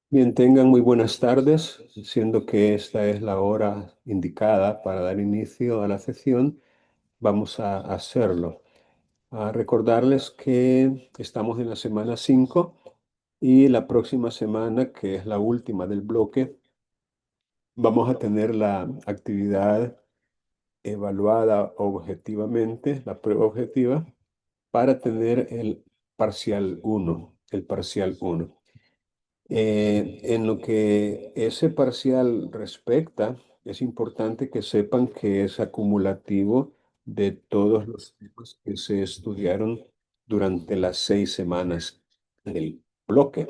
Bien, tengan muy buenas tardes, siendo que esta es la hora indicada para dar inicio a la sesión, vamos a hacerlo. A recordarles que estamos en la semana 5 y la próxima semana, que es la última del bloque, vamos a tener la actividad evaluada objetivamente, la prueba objetiva, para tener el parcial uno, el parcial uno. En lo que ese parcial respecta, es importante que sepan que es acumulativo de todos los temas que se estudiaron durante las 6 semanas del bloque.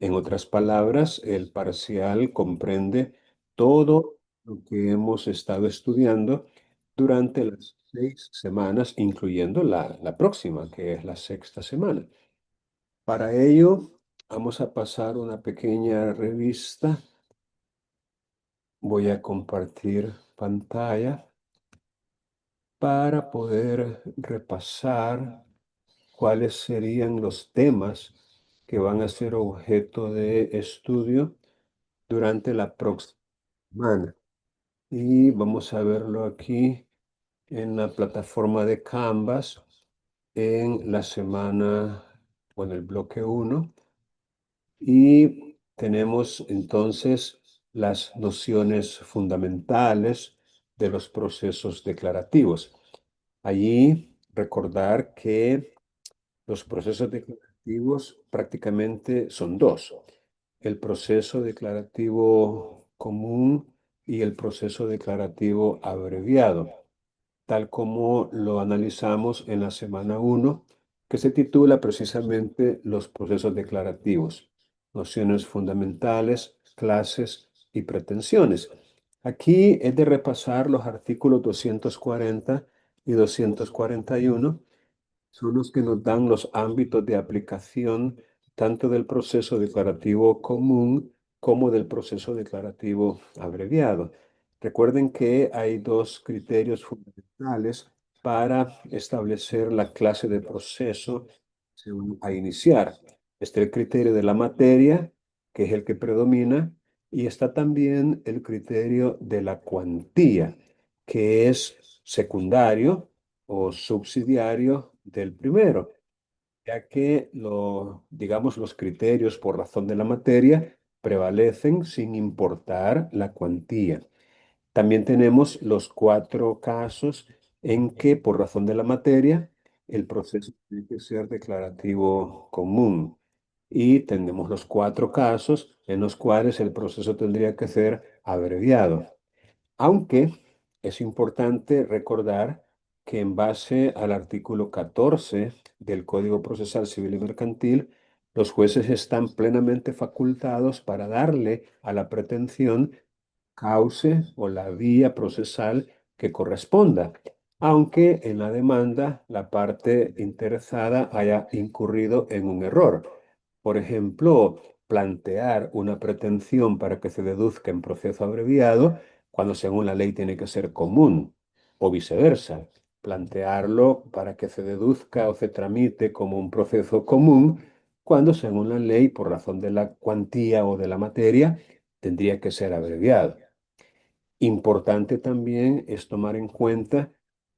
En otras palabras, el parcial comprende todo lo que hemos estado estudiando durante las 6 semanas, incluyendo la próxima, que es la sexta semana. Para ello, vamos a pasar una pequeña revista. Voy a compartir pantalla para poder repasar cuáles serían los temas que van a ser objeto de estudio durante la próxima semana. Y vamos a verlo aquí en la plataforma de Canvas en la semana o en el bloque uno. Y tenemos entonces las nociones fundamentales de los procesos declarativos. Allí recordar que los procesos declarativos prácticamente son dos: el proceso declarativo común y el proceso declarativo abreviado, tal como lo analizamos en la semana uno, que se titula precisamente Los procesos declarativos, nociones fundamentales, clases y pretensiones. Aquí es de repasar los artículos 240 y 241, son los que nos dan los ámbitos de aplicación tanto del proceso declarativo común como del proceso declarativo abreviado. Recuerden que hay dos criterios fundamentales para establecer la clase de proceso que se va a iniciar. Está el criterio de la materia, que es el que predomina, y está también el criterio de la cuantía, que es secundario o subsidiario del primero, ya que digamos, los criterios por razón de la materia prevalecen sin importar la cuantía. También tenemos los cuatro casos en que, por razón de la materia, el proceso tiene que ser declarativo común. Y tenemos los cuatro casos en los cuales el proceso tendría que ser abreviado. Aunque es importante recordar que en base al artículo 14 del Código Procesal Civil y Mercantil, los jueces están plenamente facultados para darle a la pretensión cauce o la vía procesal que corresponda, aunque en la demanda la parte interesada haya incurrido en un error. Por ejemplo, plantear una pretensión para que se deduzca en proceso abreviado cuando según la ley tiene que ser común, o viceversa, plantearlo para que se deduzca o se tramite como un proceso común cuando según la ley, por razón de la cuantía o de la materia, tendría que ser abreviado. Importante también es tomar en cuenta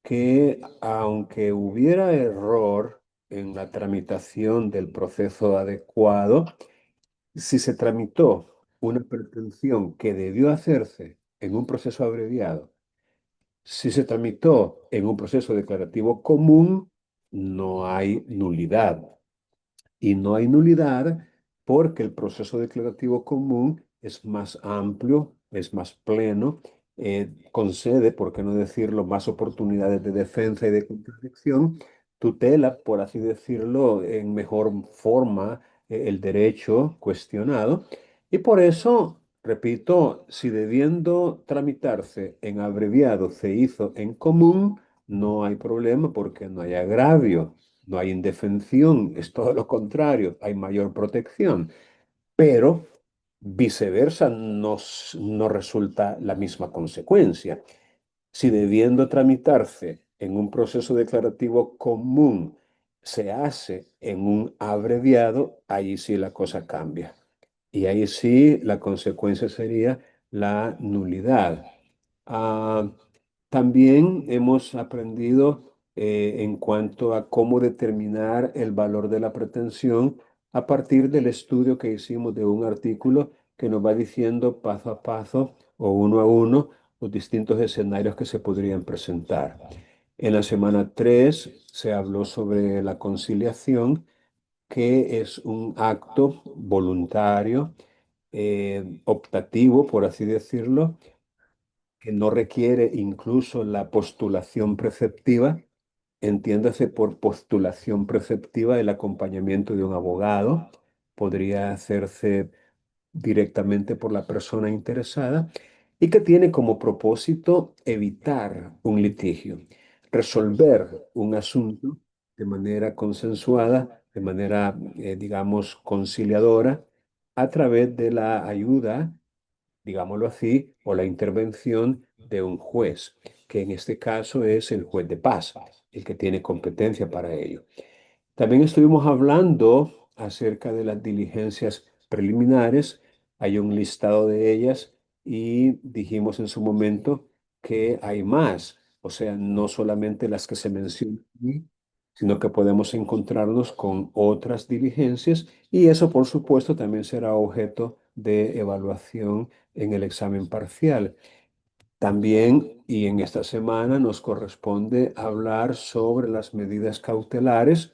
que aunque hubiera error en la tramitación del proceso adecuado, si se tramitó una pretensión que debió hacerse en un proceso abreviado, si se tramitó en un proceso declarativo común, no hay nulidad. Y no hay nulidad porque el proceso declarativo común es más amplio, es más pleno, concede, por qué no decirlo, más oportunidades de defensa y de contradicción, tutela, por así decirlo, en mejor forma el derecho cuestionado. Y por eso, repito, si debiendo tramitarse en abreviado se hizo en común, no hay problema porque no hay agravio. No hay indefensión, es todo lo contrario, hay mayor protección, pero viceversa no resulta la misma consecuencia. Si debiendo tramitarse en un proceso declarativo común se hace en un abreviado, allí sí la cosa cambia. Y ahí sí, la consecuencia sería la nulidad. Ah, También hemos aprendido en cuanto a cómo determinar el valor de la pretensión a partir del estudio que hicimos de un artículo que nos va diciendo paso a paso o uno a uno los distintos escenarios que se podrían presentar. En la semana 3 se habló sobre la conciliación, que es un acto voluntario, optativo, por así decirlo, que no requiere incluso la postulación preceptiva. Entiéndase por postulación preceptiva el acompañamiento de un abogado. Podría hacerse directamente por la persona interesada y que tiene como propósito evitar un litigio, resolver un asunto de manera consensuada, de manera, digamos, conciliadora, a través de la ayuda, digámoslo así, o la intervención de un juez, que en este caso es el juez de paz, el que tiene competencia para ello. También estuvimos hablando acerca de las diligencias preliminares. Hay un listado de ellas y dijimos en su momento que hay más, o sea, no solamente las que se mencionan aquí, sino que podemos encontrarnos con otras diligencias y eso, por supuesto, también será objeto de evaluación en el examen parcial. También, y en esta semana nos corresponde hablar sobre las medidas cautelares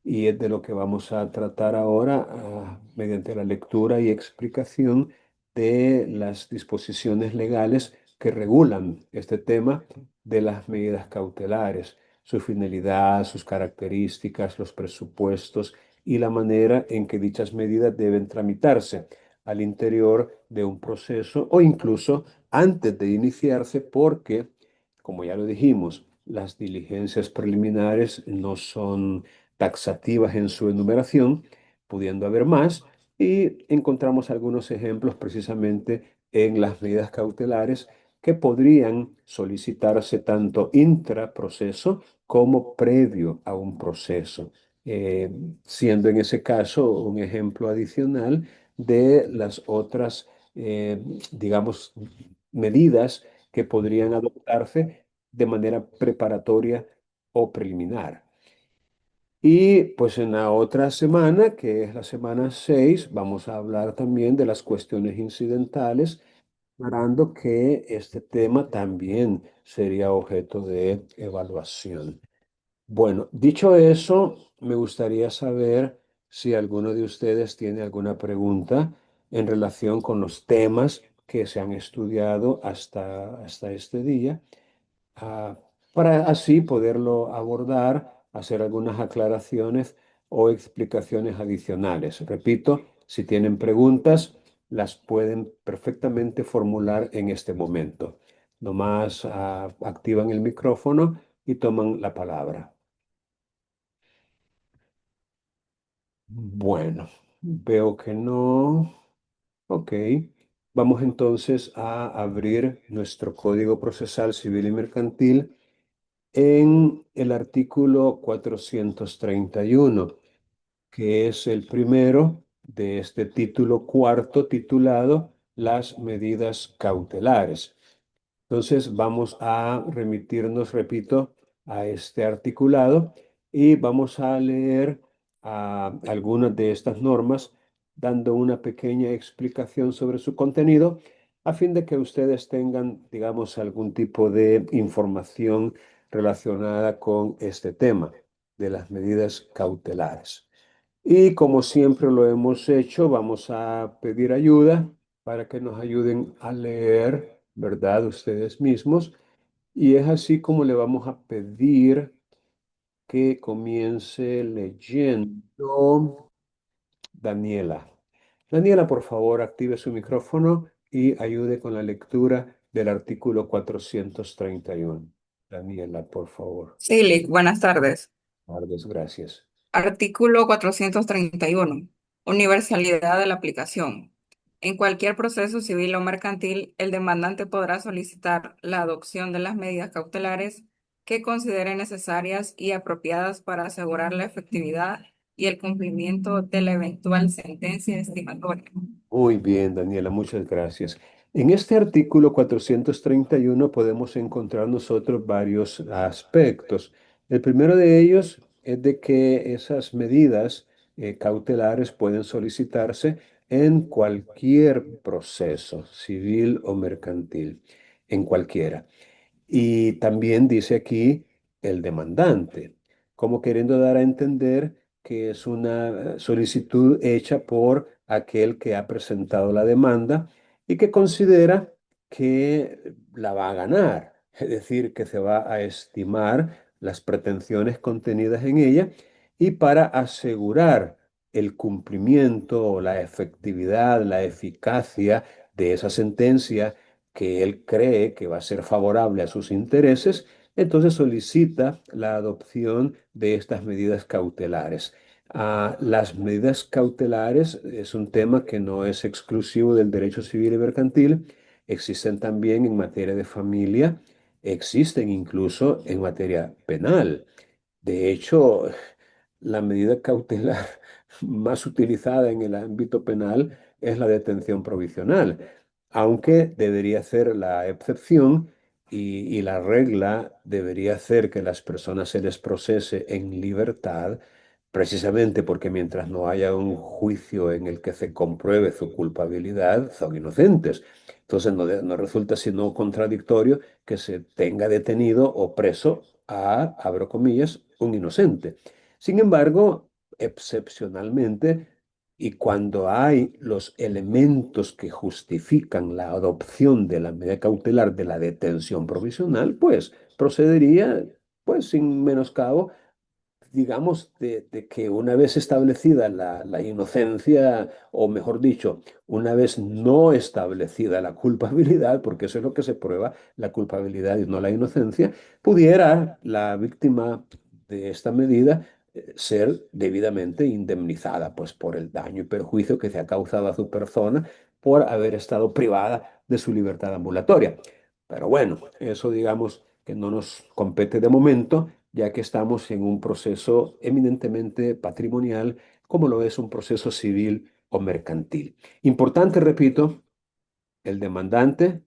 y es de lo que vamos a tratar ahora, mediante la lectura y explicación de las disposiciones legales que regulan este tema de las medidas cautelares, su finalidad, sus características, los presupuestos y la manera en que dichas medidas deben tramitarse al interior de un proceso o incluso antes de iniciarse, porque, como ya lo dijimos, las diligencias preliminares no son taxativas en su enumeración, pudiendo haber más, y encontramos algunos ejemplos precisamente en las medidas cautelares que podrían solicitarse tanto intraproceso como previo a un proceso, eh, siendo en ese caso un ejemplo adicional de las otras, digamos, medidas que podrían adoptarse de manera preparatoria o preliminar. Y pues en la otra semana, que es la semana 6, vamos a hablar también de las cuestiones incidentales, aclarando que este tema también sería objeto de evaluación. Bueno, dicho eso, me gustaría saber si alguno de ustedes tiene alguna pregunta en relación con los temas que se han estudiado hasta este día, ah, para así poderlo abordar, hacer algunas aclaraciones o explicaciones adicionales. Repito, si tienen preguntas, las pueden perfectamente formular en este momento. Nomás activan el micrófono y toman la palabra. Bueno, veo que no. Ok. Vamos entonces a abrir nuestro Código Procesal Civil y Mercantil en el artículo 431, que es el primero de este título cuarto titulado Las medidas cautelares. Entonces vamos a remitirnos, repito, a este articulado y vamos a leer algunas de estas normas, dando una pequeña explicación sobre su contenido, a fin de que ustedes tengan, digamos, algún tipo de información relacionada con este tema de las medidas cautelares. Y como siempre lo hemos hecho, vamos a pedir ayuda para que nos ayuden a leer, ¿verdad? Ustedes mismos. Y es así como le vamos a pedir que comience leyendo Daniela. Daniela, por favor, active su micrófono y ayude con la lectura del artículo 431. Daniela, por favor. Sí, Lick, buenas tardes. Tardes, gracias. Artículo 431. Universalidad de la aplicación. En cualquier proceso civil o mercantil, el demandante podrá solicitar la adopción de las medidas cautelares que considere necesarias y apropiadas para asegurar la efectividad y el cumplimiento de la eventual sentencia estimatoria. Muy bien, Daniela, muchas gracias. En este artículo 431 podemos encontrar nosotros varios aspectos. El primero de ellos es de que esas medidas cautelares pueden solicitarse en cualquier proceso, civil o mercantil, en cualquiera. Y también dice aquí el demandante, como queriendo dar a entender que es una solicitud hecha por aquel que ha presentado la demanda y que considera que la va a ganar, es decir, que se va a estimar las pretensiones contenidas en ella y para asegurar el cumplimiento o la efectividad, la eficacia de esa sentencia que él cree que va a ser favorable a sus intereses, entonces solicita la adopción de estas medidas cautelares. Las medidas cautelares es un tema que no es exclusivo del derecho civil y mercantil, existen también en materia de familia, existen incluso en materia penal. De hecho, la medida cautelar más utilizada en el ámbito penal es la detención provisional, aunque debería ser la excepción y la regla debería ser que las personas se les procese en libertad, precisamente porque mientras no haya un juicio en el que se compruebe su culpabilidad, son inocentes. Entonces no resulta sino contradictorio que se tenga detenido o preso a, abro comillas, un inocente. Sin embargo, excepcionalmente, y cuando hay los elementos que justifican la adopción de la medida cautelar de la detención provisional, pues procedería, pues sin menoscabo, digamos, de que una vez establecida la inocencia, o mejor dicho, una vez no establecida la culpabilidad, porque eso es lo que se prueba, la culpabilidad y no la inocencia, pudiera la víctima de esta medida ser debidamente indemnizada, pues, por el daño y perjuicio que se ha causado a su persona por haber estado privada de su libertad ambulatoria. Pero bueno, eso digamos que no nos compete de momento, ya que estamos en un proceso eminentemente patrimonial, como lo es un proceso civil o mercantil. Importante, repito, el demandante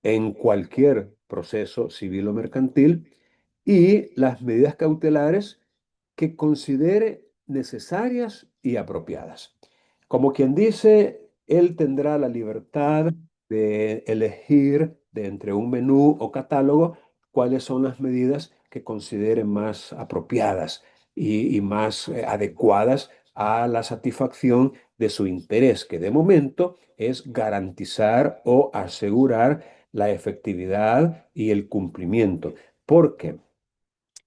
en cualquier proceso civil o mercantil y las medidas cautelares que considere necesarias y apropiadas. Como quien dice, él tendrá la libertad de elegir de entre un menú o catálogo cuáles son las medidas que considere más apropiadas y más adecuadas a la satisfacción de su interés, que de momento es garantizar o asegurar la efectividad y el cumplimiento. Porque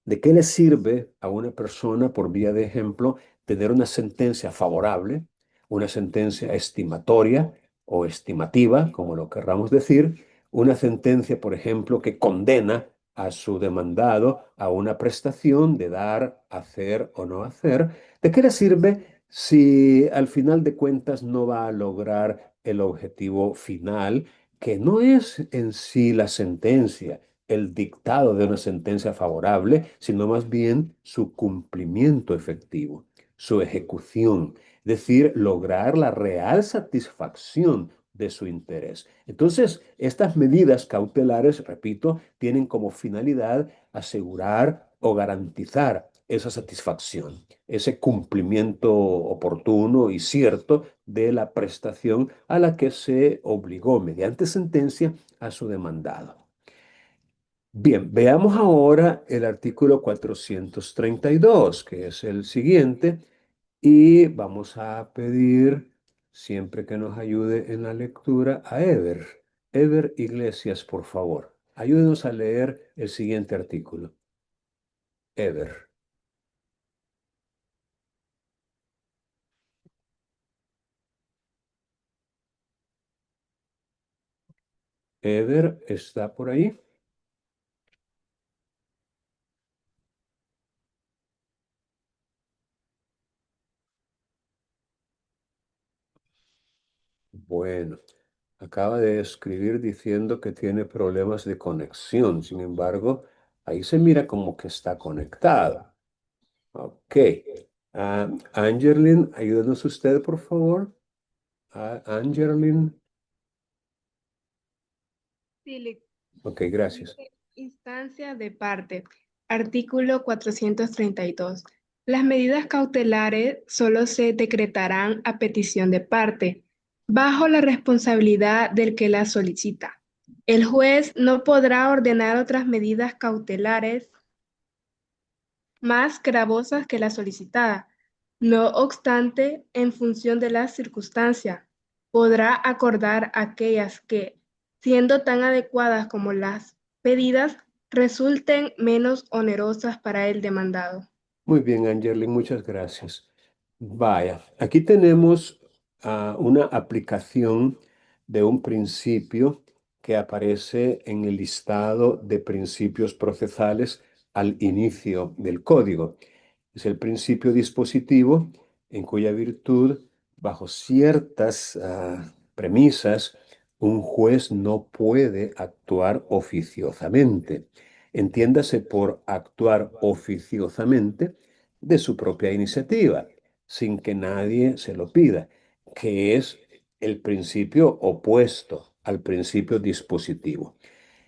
¿de qué le sirve a una persona, por vía de ejemplo, tener una sentencia favorable, una sentencia estimatoria o estimativa, como lo querramos decir, una sentencia, por ejemplo, que condena a su demandado a una prestación de dar, hacer o no hacer? ¿De qué le sirve si al final de cuentas no va a lograr el objetivo final, que no es en sí la sentencia, el dictado de una sentencia favorable, sino más bien su cumplimiento efectivo, su ejecución, es decir, lograr la real satisfacción de su interés? Entonces, estas medidas cautelares, repito, tienen como finalidad asegurar o garantizar esa satisfacción, ese cumplimiento oportuno y cierto de la prestación a la que se obligó mediante sentencia a su demandado. Bien, veamos ahora el artículo 432, que es el siguiente, y vamos a pedir siempre que nos ayude en la lectura a Ever. Ever Iglesias, por favor, ayúdenos a leer el siguiente artículo. Ever. Ever, ¿está por ahí? Bueno, acaba de escribir diciendo que tiene problemas de conexión. Sin embargo, ahí se mira como que está conectado. Ok. Angerlin, ayúdanos usted, por favor. Angerlin. Sí, Ok, gracias. dice instancia de parte. Artículo 432. Las medidas cautelares solo se decretarán a petición de parte, bajo la responsabilidad del que las solicita. El juez no podrá ordenar otras medidas cautelares más gravosas que la solicitada. No obstante, en función de las circunstancias, podrá acordar aquellas que, siendo tan adecuadas como las pedidas, resulten menos onerosas para el demandado. Muy bien, Angerlin, muchas gracias. Vaya, aquí tenemos una aplicación de un principio que aparece en el listado de principios procesales al inicio del código. Es el principio dispositivo en cuya virtud, bajo ciertas premisas, un juez no puede actuar oficiosamente. Entiéndase por actuar oficiosamente de su propia iniciativa, sin que nadie se lo pida, que es el principio opuesto al principio dispositivo.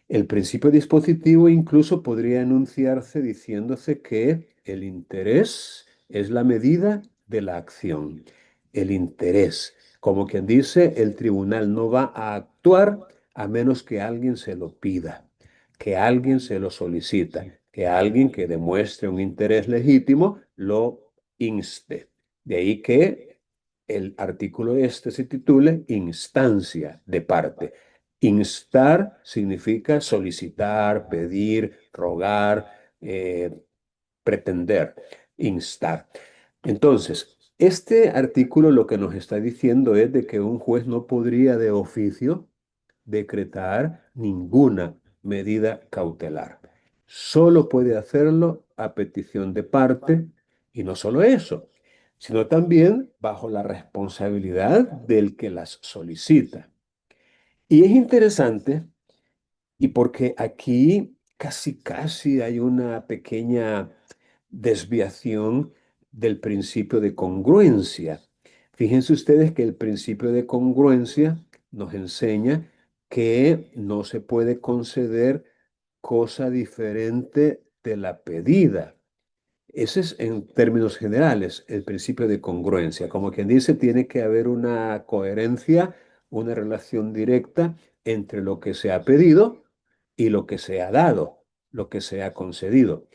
El principio dispositivo incluso podría enunciarse diciéndose que el interés es la medida de la acción. El interés, como quien dice, el tribunal no va a actuar a menos que alguien se lo pida, que alguien se lo solicita, que alguien que demuestre un interés legítimo lo inste. De ahí que el artículo este se titule instancia de parte. Instar significa solicitar, pedir, rogar, pretender, instar. Entonces, este artículo lo que nos está diciendo es de que un juez no podría de oficio decretar ninguna medida cautelar. Solo puede hacerlo a petición de parte y no solo eso, sino también bajo la responsabilidad del que las solicita. Y es interesante y porque aquí casi hay una pequeña desviación del principio de congruencia. Fíjense ustedes que el principio de congruencia nos enseña que no se puede conceder cosa diferente de la pedida. Ese es en términos generales el principio de congruencia. Como quien dice, tiene que haber una coherencia, una relación directa entre lo que se ha pedido y lo que se ha dado, lo que se ha concedido.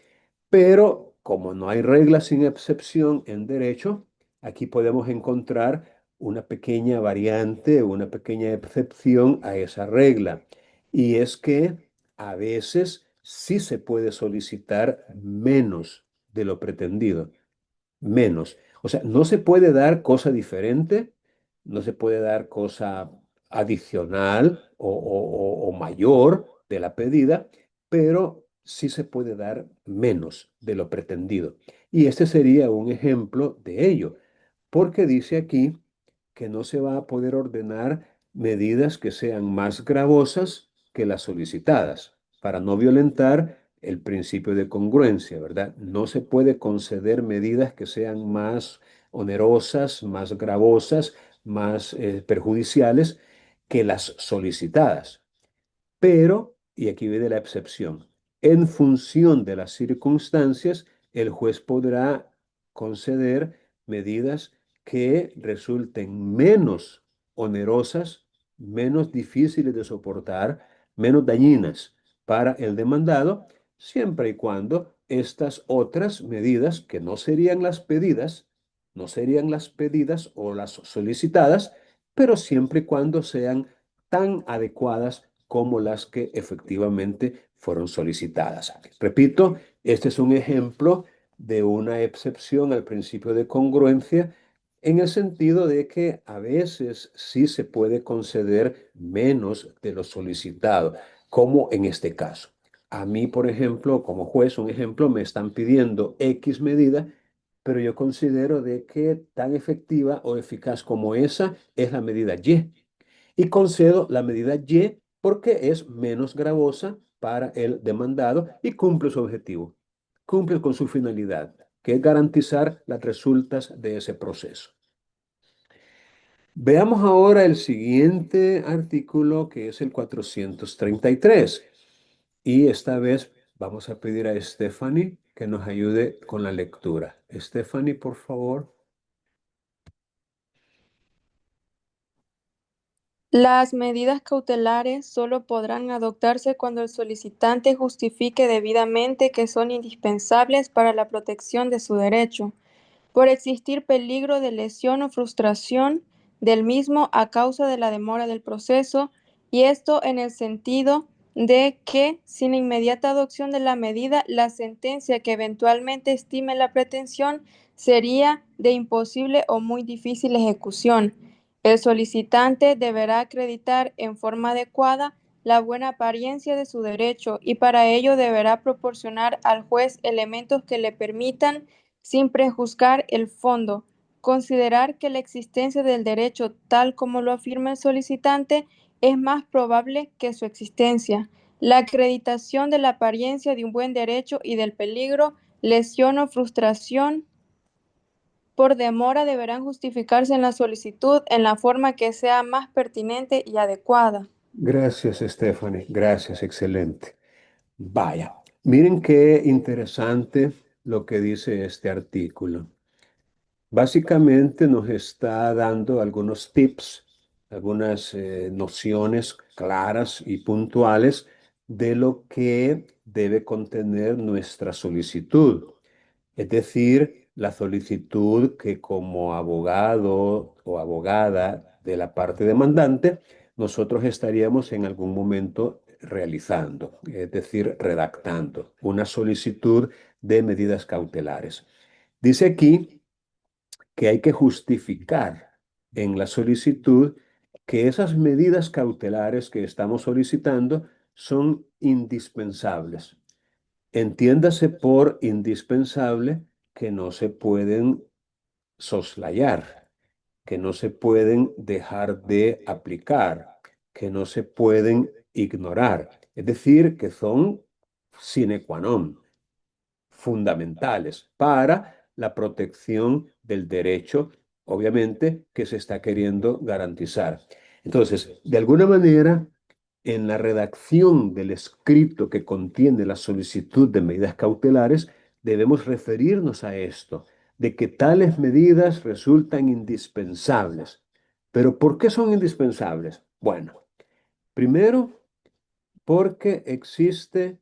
Pero como no hay reglas sin excepción en derecho, aquí podemos encontrar una pequeña variante, una pequeña excepción a esa regla. Y es que a veces sí se puede solicitar menos de lo pretendido, menos. O sea, no se puede dar cosa diferente, no se puede dar cosa adicional o mayor de la pedida, pero sí se puede dar menos de lo pretendido. Y este sería un ejemplo de ello, porque dice aquí que no se va a poder ordenar medidas que sean más gravosas que las solicitadas, para no violentar el principio de congruencia, ¿verdad? No se puede conceder medidas que sean más onerosas, más gravosas, más perjudiciales que las solicitadas. Pero, y aquí viene la excepción, en función de las circunstancias, el juez podrá conceder medidas que resulten menos onerosas, menos difíciles de soportar, menos dañinas para el demandado, siempre y cuando estas otras medidas, que no serían las pedidas, no serían las pedidas o las solicitadas, pero siempre y cuando sean tan adecuadas como las que efectivamente fueron solicitadas. Repito, este es un ejemplo de una excepción al principio de congruencia en el sentido de que a veces sí se puede conceder menos de lo solicitado, como en este caso. A mí, por ejemplo, como juez, un ejemplo, me están pidiendo X medida, pero yo considero de que tan efectiva o eficaz como esa es la medida Y. Y concedo la medida Y porque es menos gravosa para el demandado y cumple su objetivo, cumple con su finalidad. que es garantizar las resultas de ese proceso. Veamos ahora el siguiente artículo, que es el 433. Y esta vez vamos a pedir a Stephanie que nos ayude con la lectura. Stephanie, por favor. Las medidas cautelares solo podrán adoptarse cuando el solicitante justifique debidamente que son indispensables para la protección de su derecho, por existir peligro de lesión o frustración del mismo a causa de la demora del proceso, y esto en el sentido de que, sin inmediata adopción de la medida, la sentencia que eventualmente estime la pretensión sería de imposible o muy difícil ejecución. El solicitante deberá acreditar en forma adecuada la buena apariencia de su derecho y para ello deberá proporcionar al juez elementos que le permitan, sin prejuzgar el fondo, considerar que la existencia del derecho tal como lo afirma el solicitante es más probable que su existencia. La acreditación de la apariencia de un buen derecho y del peligro, lesión o frustración por demora deberán justificarse en la solicitud en la forma que sea más pertinente y adecuada. Gracias, Stephanie. Gracias, excelente. Vaya, miren qué interesante lo que dice este artículo. Básicamente nos está dando algunos tips, algunas nociones claras y puntuales de lo que debe contener nuestra solicitud. Es decir, la solicitud que como abogado o abogada de la parte demandante, nosotros estaríamos en algún momento realizando, es decir, redactando una solicitud de medidas cautelares. Dice aquí que hay que justificar en la solicitud que esas medidas cautelares que estamos solicitando son indispensables. Entiéndase por indispensable que no se pueden soslayar, que no se pueden dejar de aplicar, que no se pueden ignorar. Es decir, que son sine qua non, fundamentales para la protección del derecho, obviamente, que se está queriendo garantizar. Entonces, de alguna manera, en la redacción del escrito que contiene la solicitud de medidas cautelares, debemos referirnos a esto, de que tales medidas resultan indispensables. ¿Pero por qué son indispensables? Bueno, primero, porque existe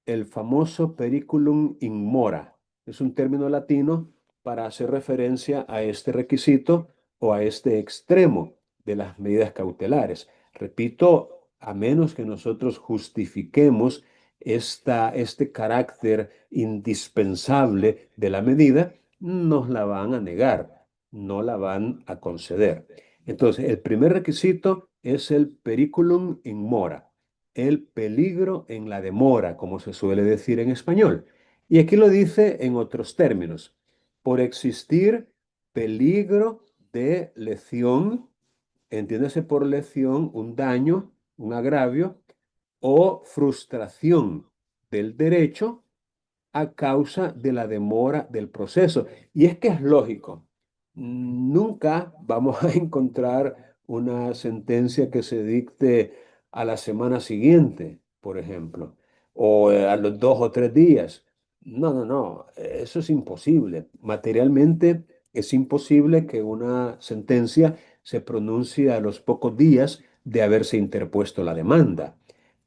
el famoso periculum in mora. Es un término latino para hacer referencia a este requisito o a este extremo de las medidas cautelares. Repito, a menos que nosotros justifiquemos este carácter indispensable de la medida, nos la van a negar, no la van a conceder. Entonces, el primer requisito es el periculum in mora, el peligro en la demora, como se suele decir en español. Y aquí lo dice en otros términos, por existir peligro de lesión, entiéndase por lesión un daño, un agravio o frustración del derecho a causa de la demora del proceso. Y es que es lógico, nunca vamos a encontrar una sentencia que se dicte a la semana siguiente, por ejemplo, o a los 2 o 3 días. No, no, no, eso es imposible. Materialmente es imposible que una sentencia se pronuncie a los pocos días de haberse interpuesto la demanda.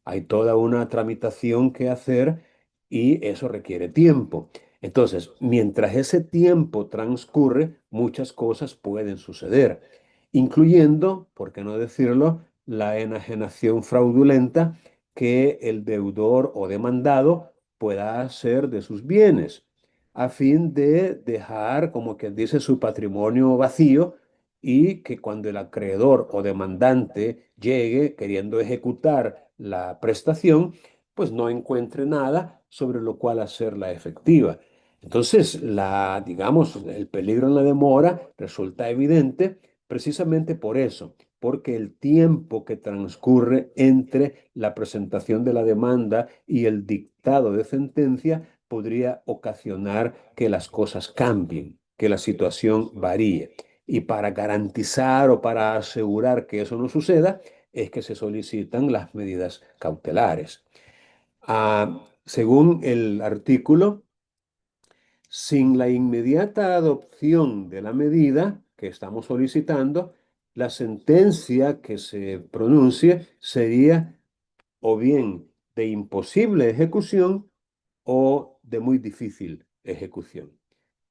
Hay toda una tramitación que hacer y eso requiere tiempo. Entonces, mientras ese tiempo transcurre, muchas cosas pueden suceder, incluyendo, por qué no decirlo, la enajenación fraudulenta que el deudor o demandado pueda hacer de sus bienes, a fin de dejar, como quien dice, su patrimonio vacío y que cuando el acreedor o demandante llegue queriendo ejecutar la prestación, pues no encuentre nada sobre lo cual hacerla efectiva. Entonces, digamos, el peligro en la demora resulta evidente precisamente por eso, porque el tiempo que transcurre entre la presentación de la demanda y el dictado de sentencia podría ocasionar que las cosas cambien, que la situación varíe. Y para garantizar o para asegurar que eso no suceda, es que se solicitan las medidas cautelares. Según el artículo, sin la inmediata adopción de la medida que estamos solicitando, la sentencia que se pronuncie sería o bien de imposible ejecución o de muy difícil ejecución.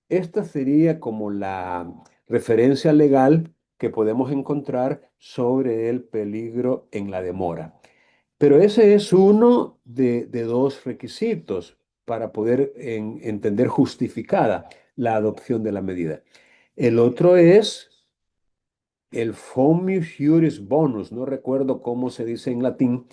Esta sería como la referencia legal que podemos encontrar sobre el peligro en la demora. Pero ese es uno de dos requisitos para poder entender justificada la adopción de la medida. El otro es el fomius iuris bonus, no recuerdo cómo se dice en latín,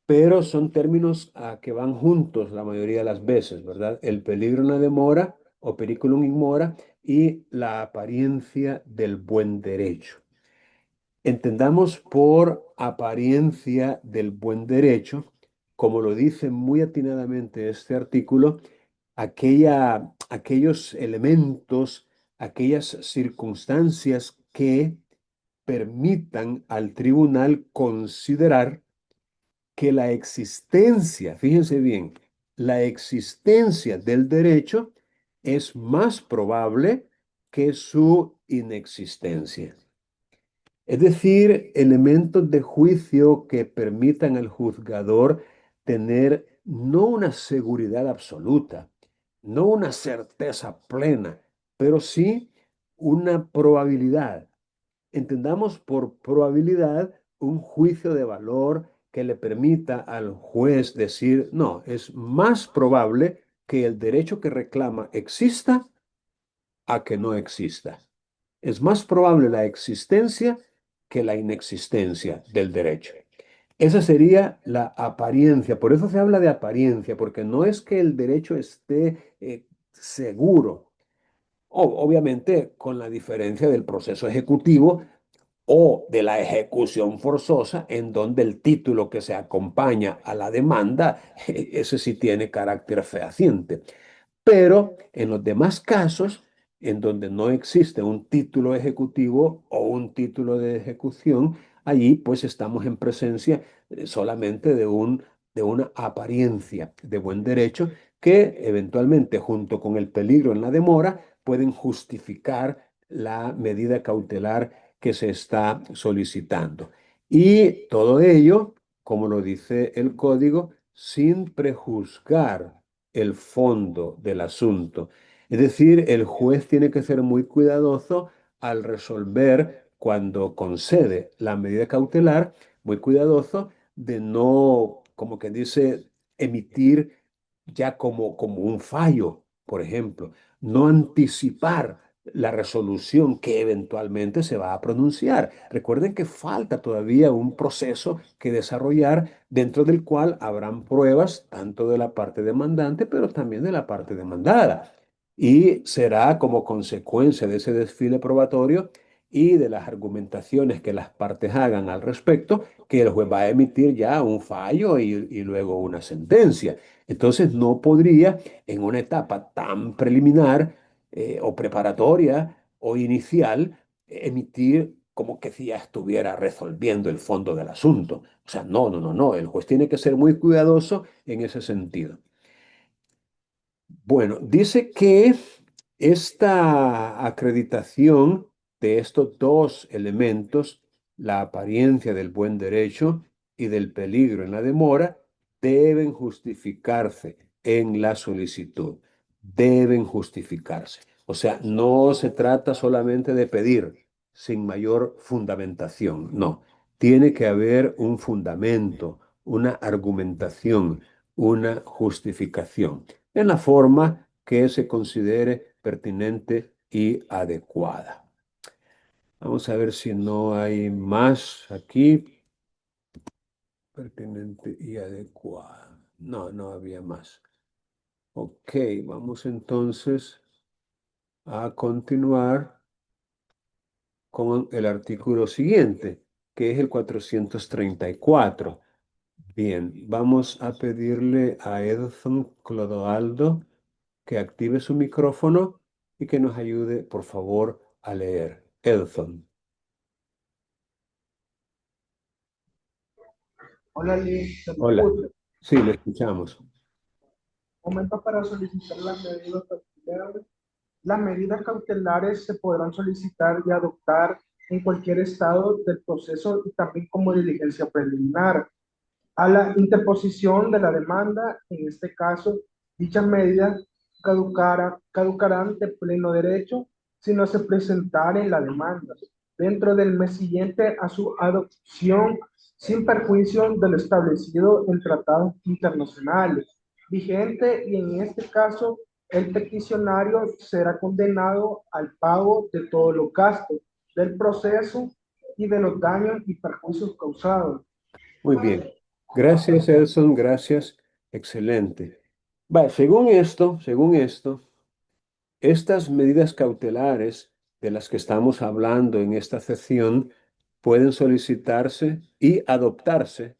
pero son términos que van juntos la mayoría de las veces, ¿verdad? El peligro en la demora o periculum in mora y la apariencia del buen derecho. Entendamos por apariencia del buen derecho, como lo dice muy atinadamente este artículo, aquellos elementos, aquellas circunstancias que permitan al tribunal considerar que la existencia, fíjense bien, la existencia del derecho es más probable que su inexistencia. Es decir, elementos de juicio que permitan al juzgador tener no una seguridad absoluta, no una certeza plena, pero sí una probabilidad. Entendamos por probabilidad un juicio de valor que le permita al juez decir, no, es más probable que el derecho que reclama exista a que no exista. Es más probable la existencia que la inexistencia del derecho. Esa sería la apariencia. Por eso se habla de apariencia, porque no es que el derecho esté seguro. Obviamente con la diferencia del proceso ejecutivo o de la ejecución forzosa, en donde el título que se acompaña a la demanda, ese sí tiene carácter fehaciente. Pero en los demás casos, en donde no existe un título ejecutivo o un título de ejecución, allí pues estamos en presencia solamente de una apariencia de buen derecho que eventualmente junto con el peligro en la demora pueden justificar la medida cautelar que se está solicitando. Y todo ello, como lo dice el código, sin prejuzgar el fondo del asunto. Es decir, el juez tiene que ser muy cuidadoso al resolver cuando concede la medida cautelar, muy cuidadoso de no, como que dice, emitir ya como un fallo, por ejemplo, no anticipar la resolución que eventualmente se va a pronunciar. Recuerden que falta todavía un proceso que desarrollar dentro del cual habrán pruebas tanto de la parte demandante, pero también de la parte demandada. Y será como consecuencia de ese desfile probatorio y de las argumentaciones que las partes hagan al respecto, que el juez va a emitir ya un fallo y luego una sentencia. Entonces no podría en una etapa tan preliminar o preparatoria o inicial emitir como que si ya estuviera resolviendo el fondo del asunto. O sea, no, no, no, no. El juez tiene que ser muy cuidadoso en ese sentido. Bueno, dice que esta acreditación de estos dos elementos, la apariencia del buen derecho y del peligro en la demora, deben justificarse en la solicitud. Deben justificarse. O sea, no se trata solamente de pedir sin mayor fundamentación. No, tiene que haber un fundamento, una argumentación, una justificación en la forma que se considere pertinente y adecuada. Vamos a ver si no hay más aquí. Pertinente y adecuada. No, no había más. Ok, vamos entonces a continuar con el artículo siguiente, que es el 434. Bien, vamos a pedirle a Edson Clodoaldo que active su micrófono y que nos ayude, por favor, a leer. Elson. Hola Liz, ¿se me Hola. escucha? Sí, le escuchamos. Momento para solicitar las medidas cautelares. Las medidas cautelares se podrán solicitar y adoptar en cualquier estado del proceso y también como diligencia preliminar. A la interposición de la demanda, en este caso, dichas medidas caducarán de pleno derecho si no se presentare la demanda dentro del mes siguiente a su adopción, sin perjuicio de lo establecido en tratados internacionales vigente, y en este caso el peticionario será condenado al pago de todos los gastos del proceso y de los daños y perjuicios causados. Muy bien. Gracias, Elson. Gracias. Excelente. Va, según esto, estas medidas cautelares de las que estamos hablando en esta sesión pueden solicitarse y adoptarse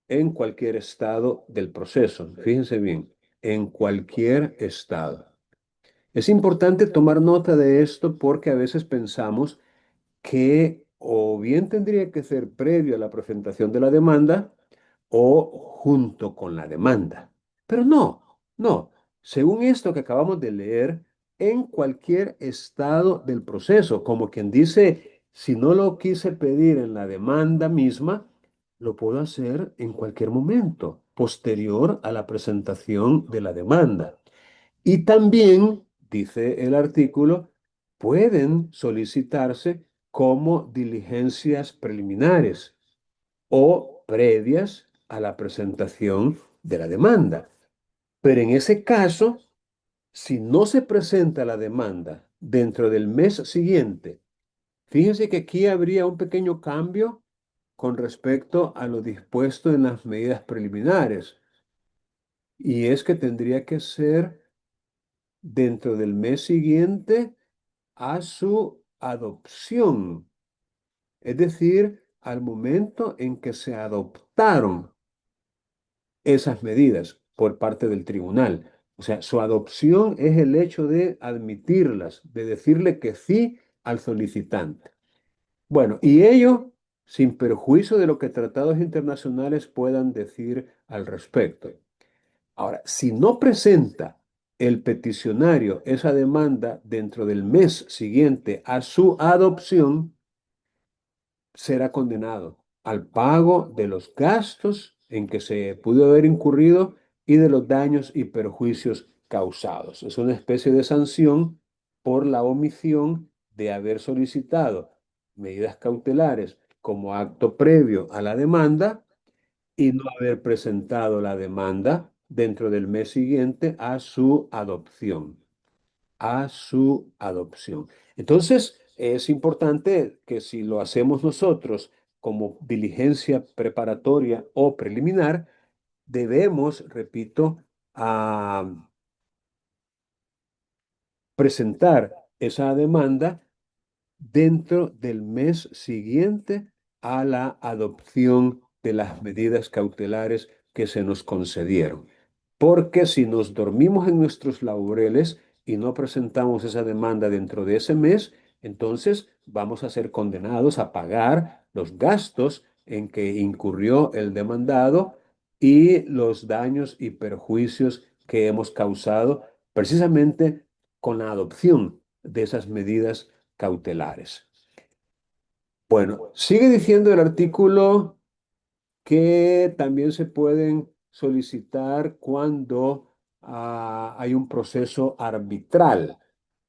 en cualquier estado del proceso. Fíjense bien, en cualquier estado. Es importante tomar nota de esto porque a veces pensamos que o bien tendría que ser previo a la presentación de la demanda o junto con la demanda. Pero no. Según esto que acabamos de leer, en cualquier estado del proceso, como quien dice, si no lo quise pedir en la demanda misma, lo puedo hacer en cualquier momento, posterior a la presentación de la demanda. Y también, dice el artículo, pueden solicitarse como diligencias preliminares o previas a la presentación de la demanda. Pero en ese caso, si no se presenta la demanda dentro del mes siguiente, fíjense que aquí habría un pequeño cambio con respecto a lo dispuesto en las medidas preliminares, y es que tendría que ser dentro del mes siguiente a su adopción, es decir, al momento en que se adoptaron esas medidas por parte del tribunal. O sea, su adopción es el hecho de admitirlas, de decirle que sí al solicitante. Bueno, y ello sin perjuicio de lo que tratados internacionales puedan decir al respecto. Ahora, si no presenta el peticionario esa demanda dentro del mes siguiente a su adopción, será condenado al pago de los gastos en que se pudo haber incurrido y de los daños y perjuicios causados. Es una especie de sanción por la omisión de haber solicitado medidas cautelares como acto previo a la demanda y no haber presentado la demanda dentro del mes siguiente a su adopción. A su adopción. Entonces, es importante que si lo hacemos nosotros como diligencia preparatoria o preliminar, debemos, repito, presentar esa demanda dentro del mes siguiente a la adopción de las medidas cautelares que se nos concedieron. Porque si nos dormimos en nuestros laureles y no presentamos esa demanda dentro de ese mes, entonces vamos a ser condenados a pagar los gastos en que incurrió el demandado y los daños y perjuicios que hemos causado precisamente con la adopción de esas medidas cautelares. Bueno, sigue diciendo el artículo que también se pueden solicitar cuando hay un proceso arbitral.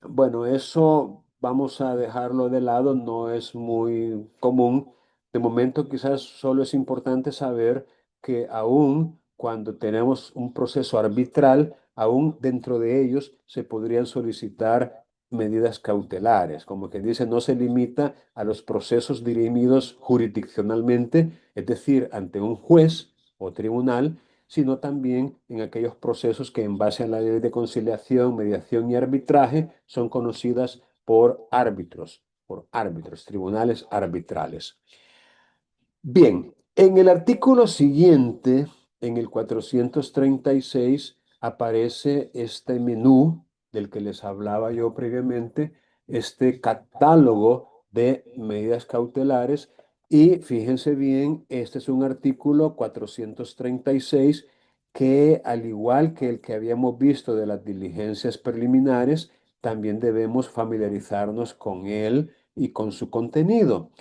Bueno, eso vamos a dejarlo de lado, no es muy común. De momento, quizás solo es importante saber que aún cuando tenemos un proceso arbitral, aún dentro de ellos se podrían solicitar medidas cautelares, como que dice, no se limita a los procesos dirimidos jurisdiccionalmente, es decir, ante un juez o tribunal, sino también en aquellos procesos que en base a la ley de conciliación, mediación y arbitraje son conocidas por árbitros, tribunales arbitrales. Bien, en el artículo siguiente, en el 436, aparece este menú del que les hablaba yo previamente, este catálogo de medidas cautelares. Y fíjense bien, este es un artículo 436 que, al igual que el que habíamos visto de las diligencias preliminares, también debemos familiarizarnos con él y con su contenido,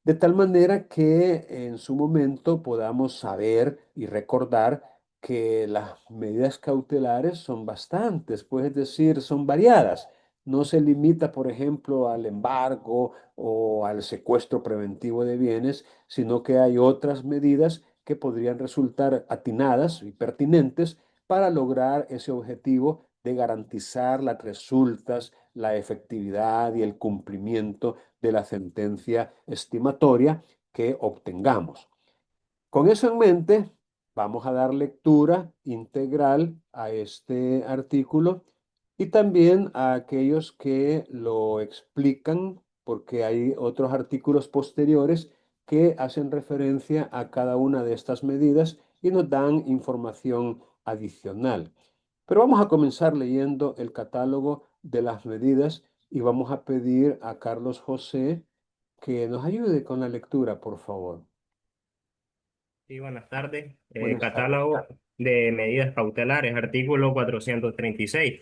de tal manera que en su momento podamos saber y recordar que las medidas cautelares son bastantes, pues es decir, son variadas. No se limita, por ejemplo, al embargo o al secuestro preventivo de bienes, sino que hay otras medidas que podrían resultar atinadas y pertinentes para lograr ese objetivo de garantizar las resultas, la efectividad y el cumplimiento de la sentencia estimatoria que obtengamos. Con eso en mente, vamos a dar lectura integral a este artículo y también a aquellos que lo explican, porque hay otros artículos posteriores que hacen referencia a cada una de estas medidas y nos dan información adicional. Pero vamos a comenzar leyendo el catálogo de las medidas y vamos a pedir a Carlos José que nos ayude con la lectura, por favor. Sí, buenas tardes. Buenas tardes. Catálogo de medidas cautelares, artículo 436.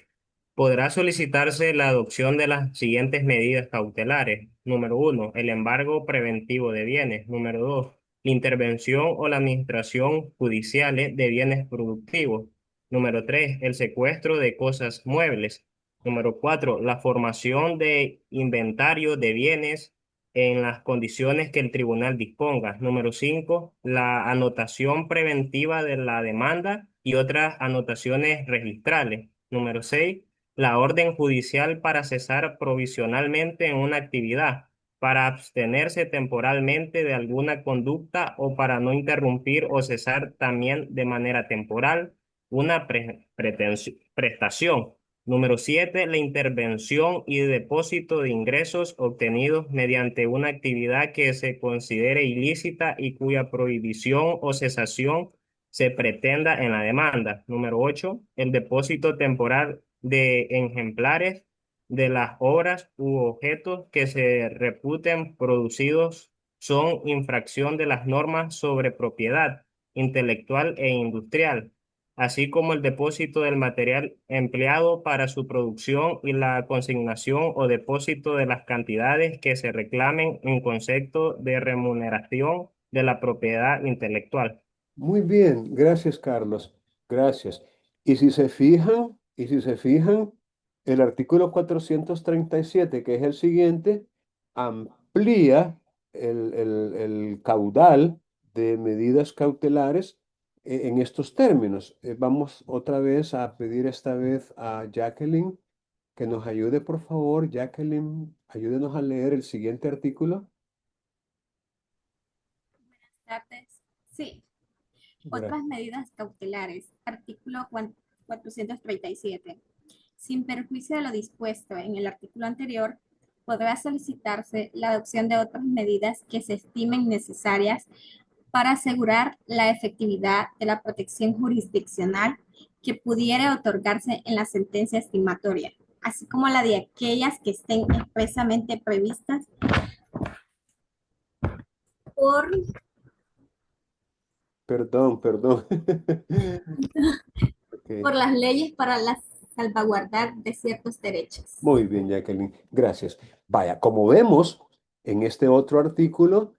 Podrá solicitarse la adopción de las siguientes medidas cautelares. Número uno, el embargo preventivo de bienes. Número dos, la intervención o la administración judiciales de bienes productivos. Número tres, el secuestro de cosas muebles. Número cuatro, la formación de inventario de bienes en las condiciones que el tribunal disponga. Número 5, la anotación preventiva de la demanda y otras anotaciones registrales. Número 6, la orden judicial para cesar provisionalmente en una actividad, para abstenerse temporalmente de alguna conducta o para no interrumpir o cesar también de manera temporal una prestación. Número 7, la intervención y depósito de ingresos obtenidos mediante una actividad que se considere ilícita y cuya prohibición o cesación se pretenda en la demanda. Número 8, el depósito temporal de ejemplares de las obras u objetos que se reputen producidos son infracción de las normas sobre propiedad intelectual e industrial, así como el depósito del material empleado para su producción y la consignación o depósito de las cantidades que se reclamen en concepto de remuneración de la propiedad intelectual. Muy bien, gracias Carlos, gracias. Y si se fijan, el artículo 437, que es el siguiente, amplía el caudal de medidas cautelares en estos términos. Vamos otra vez a pedir esta vez a Jacqueline que nos ayude, por favor. Jacqueline, ayúdenos a leer el siguiente artículo. Tardes. Sí, Gracias. otras medidas cautelares. Artículo 437. Sin perjuicio de lo dispuesto en el artículo anterior, podrá solicitarse la adopción de otras medidas que se estimen necesarias para asegurar la efectividad de la protección jurisdiccional que pudiera otorgarse en la sentencia estimatoria, así como la de aquellas que estén expresamente previstas por Perdón, perdón. Ok. por las leyes para la salvaguardar de ciertos derechos. Muy bien, Jacqueline. Gracias. Vaya, como vemos en este otro artículo,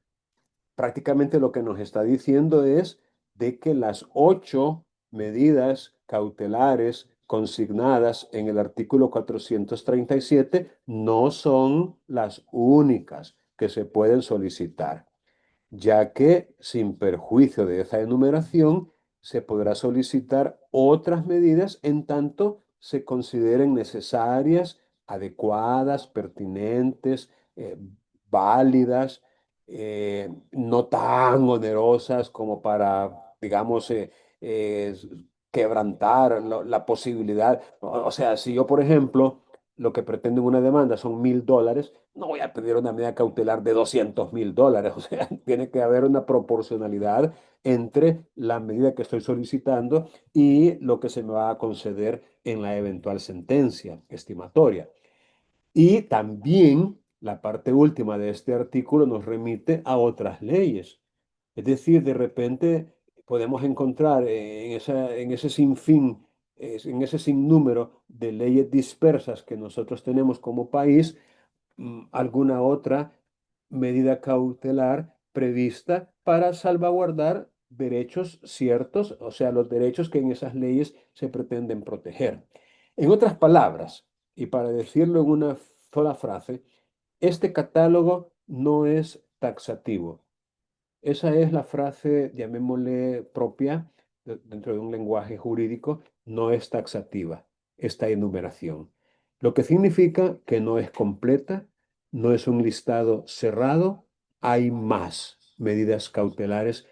prácticamente lo que nos está diciendo es de que las 8 medidas cautelares consignadas en el artículo 437 no son las únicas que se pueden solicitar, ya que sin perjuicio de esa enumeración se podrá solicitar otras medidas en tanto se consideren necesarias, adecuadas, pertinentes, válidas, no tan onerosas como para, digamos, eh, quebrantar la posibilidad. O sea, si yo, por ejemplo, lo que pretende una demanda son $1.000, no voy a pedir una medida cautelar de $200.000. O sea, tiene que haber una proporcionalidad entre la medida que estoy solicitando y lo que se me va a conceder en la eventual sentencia estimatoria. Y también la parte última de este artículo nos remite a otras leyes. Es decir, de repente podemos encontrar en ese sinfín, en ese sinnúmero de leyes dispersas que nosotros tenemos como país, alguna otra medida cautelar prevista para salvaguardar derechos ciertos, o sea, los derechos que en esas leyes se pretenden proteger. En otras palabras, y para decirlo en una sola frase, este catálogo no es taxativo. Esa es la frase, llamémosle propia, dentro de un lenguaje jurídico, no es taxativa, esta enumeración. Lo que significa que no es completa, no es un listado cerrado, hay más medidas cautelares,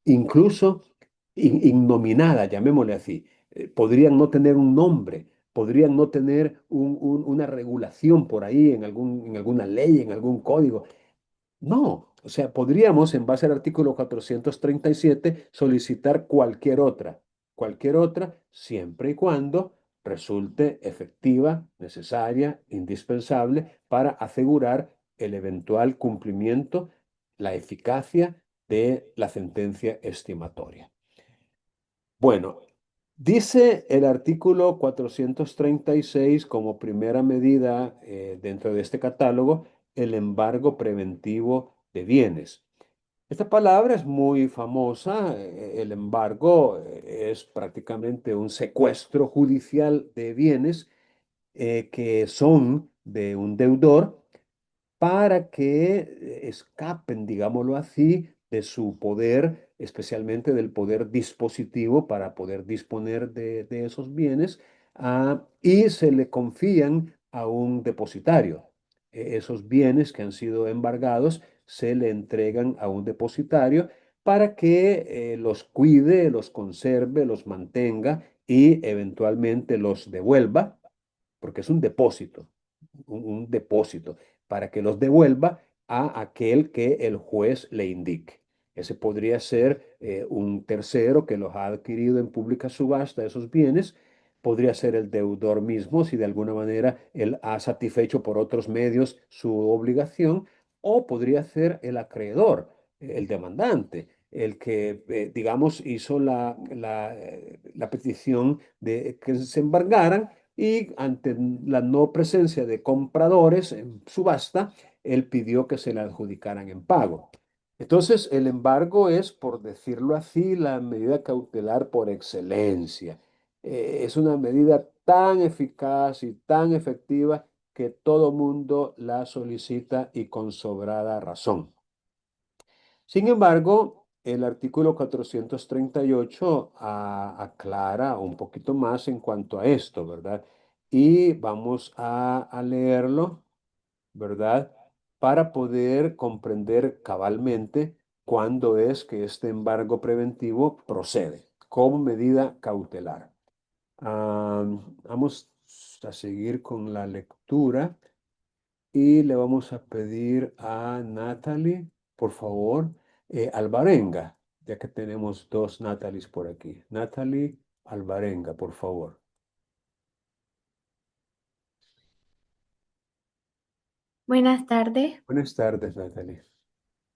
incluso innominadas, llamémosle así. Podrían no tener un nombre, podrían no tener una regulación por ahí en alguna ley, en algún código. No, o sea, podríamos, en base al artículo 437, solicitar cualquier otra, siempre y cuando resulte efectiva, necesaria, indispensable para asegurar el eventual cumplimiento, la eficacia de la sentencia estimatoria. Bueno, dice el artículo 436 como primera medida dentro de este catálogo, el embargo preventivo de bienes. Esta palabra es muy famosa. El embargo es prácticamente un secuestro judicial de bienes que son de un deudor para que escapen, digámoslo así, de su poder, especialmente del poder dispositivo para poder disponer de esos bienes, y se le confían a un depositario. Esos bienes que han sido embargados se le entregan a un depositario para que los cuide, los conserve, los mantenga y eventualmente los devuelva, porque es un depósito, un depósito, para que los devuelva a aquel que el juez le indique. Ese podría ser un tercero que los ha adquirido en pública subasta, esos bienes. Podría ser el deudor mismo, si de alguna manera él ha satisfecho por otros medios su obligación, o podría ser el acreedor, el demandante, el que, digamos, hizo la petición de que se embargaran y ante la no presencia de compradores en subasta, él pidió que se le adjudicaran en pago. Entonces, el embargo es, por decirlo así, la medida cautelar por excelencia. Es una medida tan eficaz y tan efectiva que todo mundo la solicita y con sobrada razón. Sin embargo, el artículo 438 aclara un poquito más en cuanto a esto, ¿verdad? Y vamos a leerlo, ¿verdad? Para poder comprender cabalmente cuándo es que este embargo preventivo procede como medida cautelar. Vamos a seguir con la lectura. Y le vamos a pedir a Natalie, por favor, Alvarenga, ya que tenemos dos Natalies por aquí. Natalie Alvarenga, por favor. Buenas tardes. Buenas tardes, Natalie.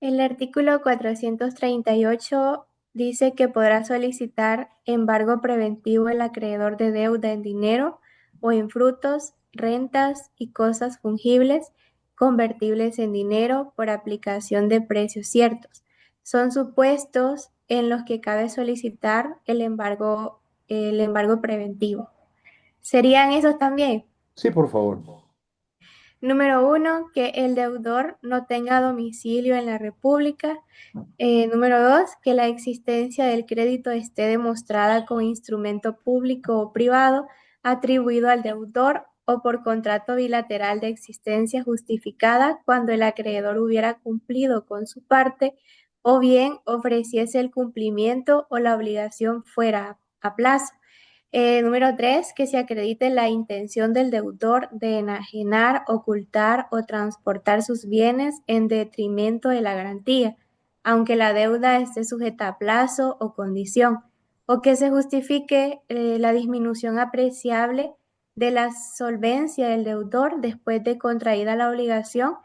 El artículo 438 dice que podrá solicitar embargo preventivo el acreedor de deuda en dinero o en frutos, rentas y cosas fungibles convertibles en dinero por aplicación de precios ciertos. Son supuestos en los que cabe solicitar el embargo preventivo. ¿Serían esos también? Sí, por favor. Número 1, que el deudor no tenga domicilio en la República. Número 2, que la existencia del crédito esté demostrada con instrumento público o privado atribuido al deudor o por contrato bilateral de existencia justificada cuando el acreedor hubiera cumplido con su parte o bien ofreciese el cumplimiento o la obligación fuera a plazo. Número 3, que se acredite la intención del deudor de enajenar, ocultar o transportar sus bienes en detrimento de la garantía, aunque la deuda esté sujeta a plazo o condición, o que se justifique la disminución apreciable de la solvencia del deudor después de contraída la obligación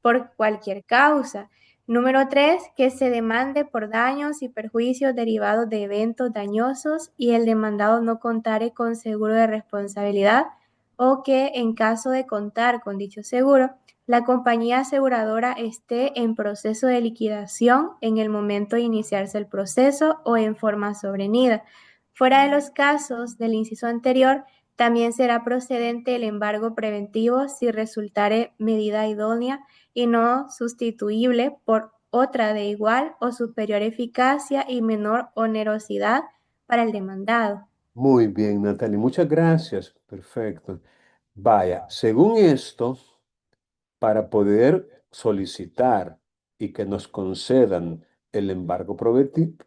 por cualquier causa. Número 3, que se demande por daños y perjuicios derivados de eventos dañosos y el demandado no contare con seguro de responsabilidad o que en caso de contar con dicho seguro, la compañía aseguradora esté en proceso de liquidación en el momento de iniciarse el proceso o en forma sobrevenida. Fuera de los casos del inciso anterior, también será procedente el embargo preventivo si resultare medida idónea y no sustituible por otra de igual o superior eficacia y menor onerosidad para el demandado. Muy bien, Natalie, muchas gracias. Perfecto. Vaya, según esto, para poder solicitar y que nos concedan el embargo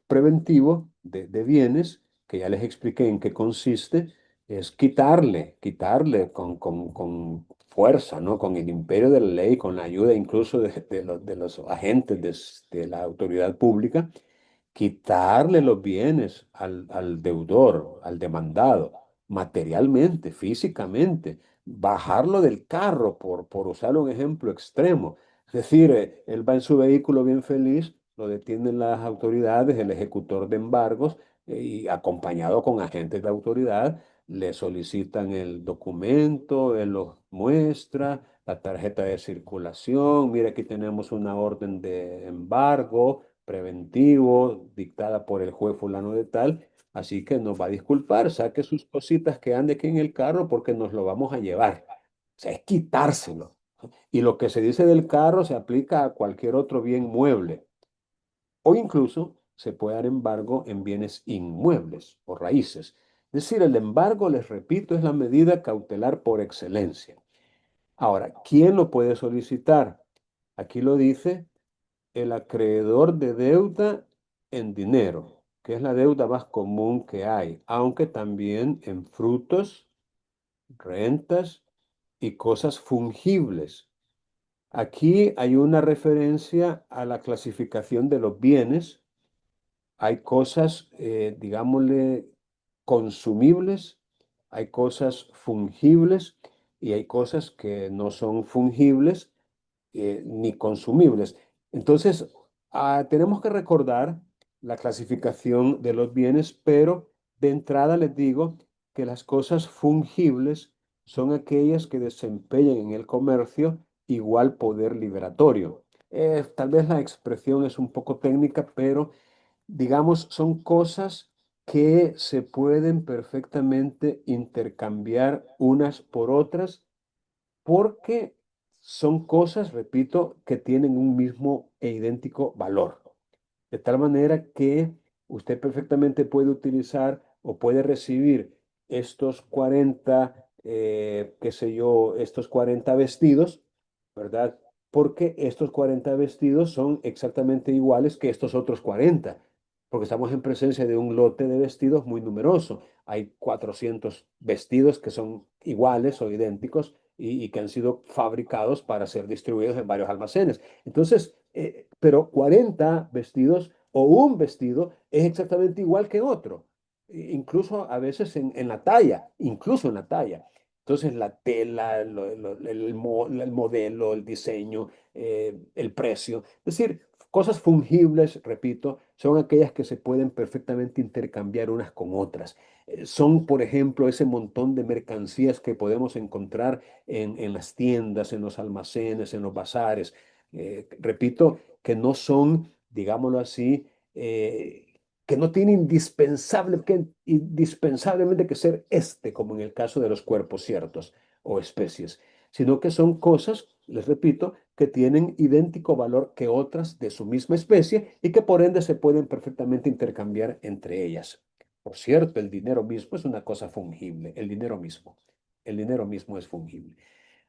preventivo de bienes, que ya les expliqué en qué consiste, es quitarle con fuerza, ¿no? Con el imperio de la ley, con la ayuda incluso de los agentes de la autoridad pública, quitarle los bienes al deudor, al demandado, materialmente, físicamente, bajarlo del carro, por usar un ejemplo extremo. Es decir, él va en su vehículo bien feliz, lo detienen las autoridades, el ejecutor de embargos, y acompañado con agentes de autoridad, le solicitan el documento, él lo muestra, la tarjeta de circulación, mire, aquí tenemos una orden de embargo preventivo dictada por el juez fulano de tal, así que nos va a disculpar, saque sus cositas que ande aquí en el carro porque nos lo vamos a llevar. O sea, es quitárselo. Y lo que se dice del carro se aplica a cualquier otro bien mueble o incluso se puede dar embargo en bienes inmuebles o raíces. Es decir, el embargo, les repito, es la medida cautelar por excelencia. Ahora, ¿quién lo puede solicitar? Aquí lo dice el acreedor de deuda en dinero, que es la deuda más común que hay, aunque también en frutos, rentas y cosas fungibles. Aquí hay una referencia a la clasificación de los bienes. Hay cosas, digámosle, consumibles, hay cosas fungibles y hay cosas que no son fungibles ni consumibles. Entonces, tenemos que recordar la clasificación de los bienes, pero de entrada les digo que las cosas fungibles son aquellas que desempeñan en el comercio igual poder liberatorio. Tal vez la expresión es un poco técnica, pero digamos, son cosas que se pueden perfectamente intercambiar unas por otras porque son cosas, repito, que tienen un mismo e idéntico valor. De tal manera que usted perfectamente puede utilizar o puede recibir estos 40, qué sé yo, estos 40 vestidos, ¿verdad? Porque estos 40 vestidos son exactamente iguales que estos otros 40, porque estamos en presencia de un lote de vestidos muy numeroso. Hay 400 vestidos que son iguales o idénticos y que han sido fabricados para ser distribuidos en varios almacenes. Entonces, pero 40 vestidos o un vestido es exactamente igual que otro, incluso a veces en la talla, incluso en la talla. Entonces, la tela, el modelo, el diseño, el precio, es decir, cosas fungibles, repito, son aquellas que se pueden perfectamente intercambiar unas con otras. Son, por ejemplo, ese montón de mercancías que podemos encontrar en las tiendas, en los almacenes, en los bazares. Repito, que no son, digámoslo así, que no tiene indispensablemente que ser como en el caso de los cuerpos ciertos o especies, sino que son cosas, les repito, que tienen idéntico valor que otras de su misma especie y que por ende se pueden perfectamente intercambiar entre ellas. Por cierto, el dinero mismo es una cosa fungible, el dinero mismo es fungible.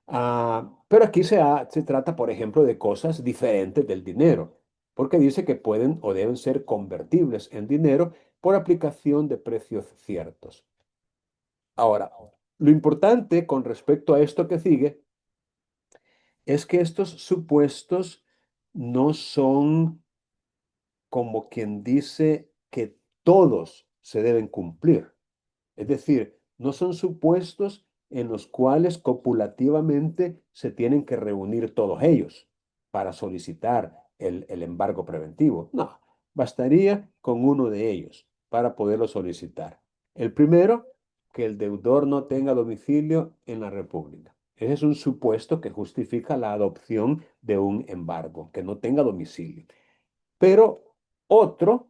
Pero aquí se trata, por ejemplo, de cosas diferentes del dinero, porque dice que pueden o deben ser convertibles en dinero por aplicación de precios ciertos. Ahora, lo importante con respecto a esto que sigue es que estos supuestos no son como quien dice que todos se deben cumplir. Es decir, no son supuestos en los cuales copulativamente se tienen que reunir todos ellos para solicitar el embargo preventivo. No, bastaría con uno de ellos para poderlo solicitar. El primero, que el deudor no tenga domicilio en la República. Ese es un supuesto que justifica la adopción de un embargo, que no tenga domicilio. Pero otro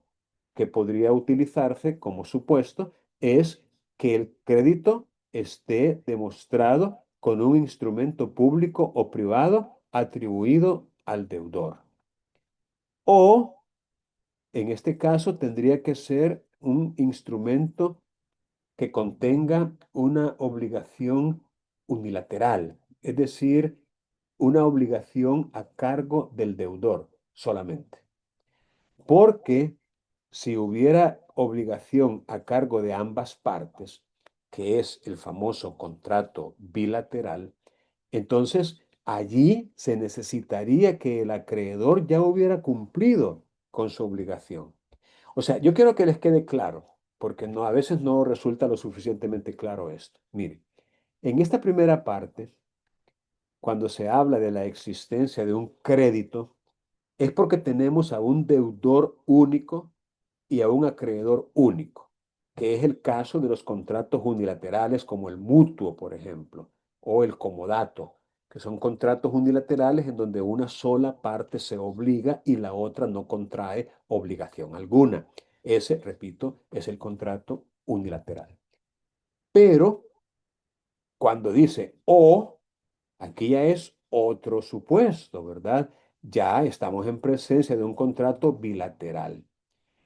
que podría utilizarse como supuesto es que el crédito esté demostrado con un instrumento público o privado atribuido al deudor. O, en este caso, tendría que ser un instrumento que contenga una obligación unilateral, es decir, una obligación a cargo del deudor solamente. Porque si hubiera obligación a cargo de ambas partes, que es el famoso contrato bilateral, entonces allí se necesitaría que el acreedor ya hubiera cumplido con su obligación. O sea, yo quiero que les quede claro, porque no, a veces no resulta lo suficientemente claro esto. Miren, en esta primera parte, cuando se habla de la existencia de un crédito, es porque tenemos a un deudor único y a un acreedor único, que es el caso de los contratos unilaterales como el mutuo, por ejemplo, o el comodato, que son contratos unilaterales en donde una sola parte se obliga y la otra no contrae obligación alguna. Ese, repito, es el contrato unilateral. Pero cuando dice o, aquí ya es otro supuesto, ¿verdad? Ya estamos en presencia de un contrato bilateral.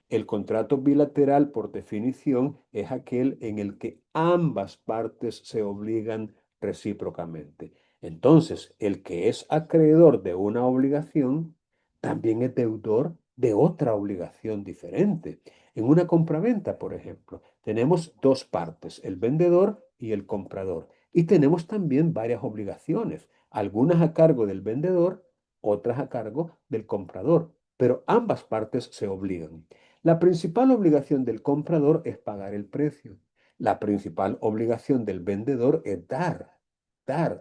El contrato bilateral, por definición, es aquel en el que ambas partes se obligan recíprocamente. Entonces, el que es acreedor de una obligación, también es deudor de otra obligación diferente. En una compraventa, por ejemplo, tenemos dos partes, el vendedor y el comprador. Y tenemos también varias obligaciones, algunas a cargo del vendedor, otras a cargo del comprador, pero ambas partes se obligan. La principal obligación del comprador es pagar el precio. La principal obligación del vendedor es dar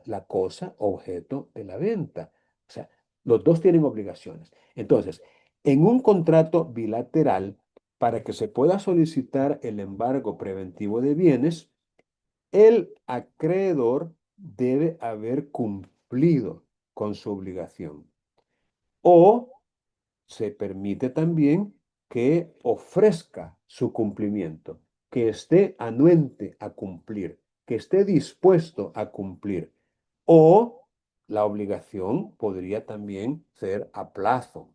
la cosa objeto de la venta. O sea, los dos tienen obligaciones. Entonces, en un contrato bilateral, para que se pueda solicitar el embargo preventivo de bienes, el acreedor debe haber cumplido con su obligación. O se permite también que ofrezca su cumplimiento, que esté anuente a cumplir, que esté dispuesto a cumplir. O la obligación podría también ser a plazo,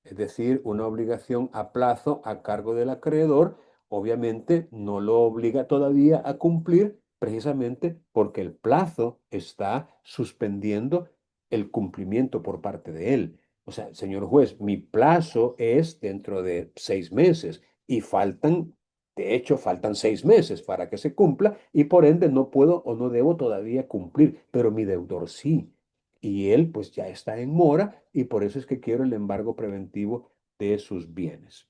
es decir, una obligación a plazo a cargo del acreedor, obviamente no lo obliga todavía a cumplir precisamente porque el plazo está suspendiendo el cumplimiento por parte de él. O sea, señor juez, mi plazo es dentro de 6 meses y de hecho, faltan 6 meses para que se cumpla y por ende no puedo o no debo todavía cumplir, pero mi deudor sí. Y él pues ya está en mora y por eso es que quiero el embargo preventivo de sus bienes.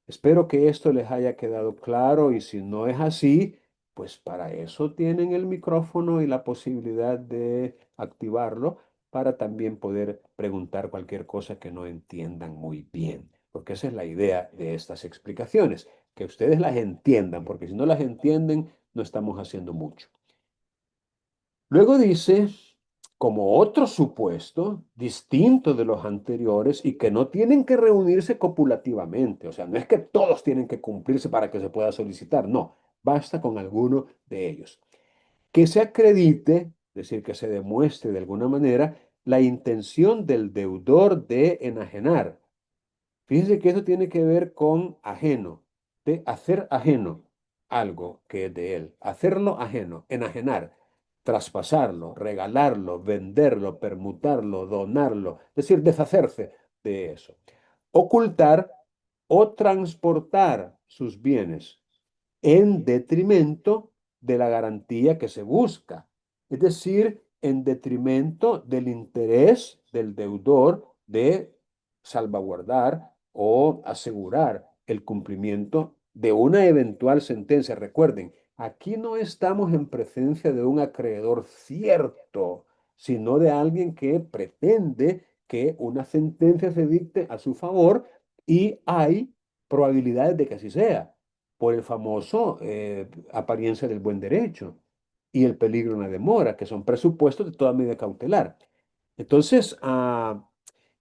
Espero que esto les haya quedado claro y si no es así, pues para eso tienen el micrófono y la posibilidad de activarlo para también poder preguntar cualquier cosa que no entiendan muy bien, porque esa es la idea de estas explicaciones, que ustedes las entiendan, porque si no las entienden, no estamos haciendo mucho. Luego dice, como otro supuesto, distinto de los anteriores y que no tienen que reunirse copulativamente, o sea, no es que todos tienen que cumplirse para que se pueda solicitar, no, basta con alguno de ellos. Que se acredite, es decir, que se demuestre de alguna manera la intención del deudor de enajenar. Fíjense que eso tiene que ver con ajeno, de hacer ajeno algo que es de él, hacerlo ajeno, enajenar, traspasarlo, regalarlo, venderlo, permutarlo, donarlo, es decir, deshacerse de eso. Ocultar o transportar sus bienes en detrimento de la garantía que se busca, es decir, en detrimento del interés del deudor de salvaguardar o asegurar el cumplimiento de una eventual sentencia. Recuerden, aquí no estamos en presencia de un acreedor cierto, sino de alguien que pretende que una sentencia se dicte a su favor y hay probabilidades de que así sea, por el famoso apariencia del buen derecho y el peligro en la demora, que son presupuestos de toda medida cautelar. Entonces,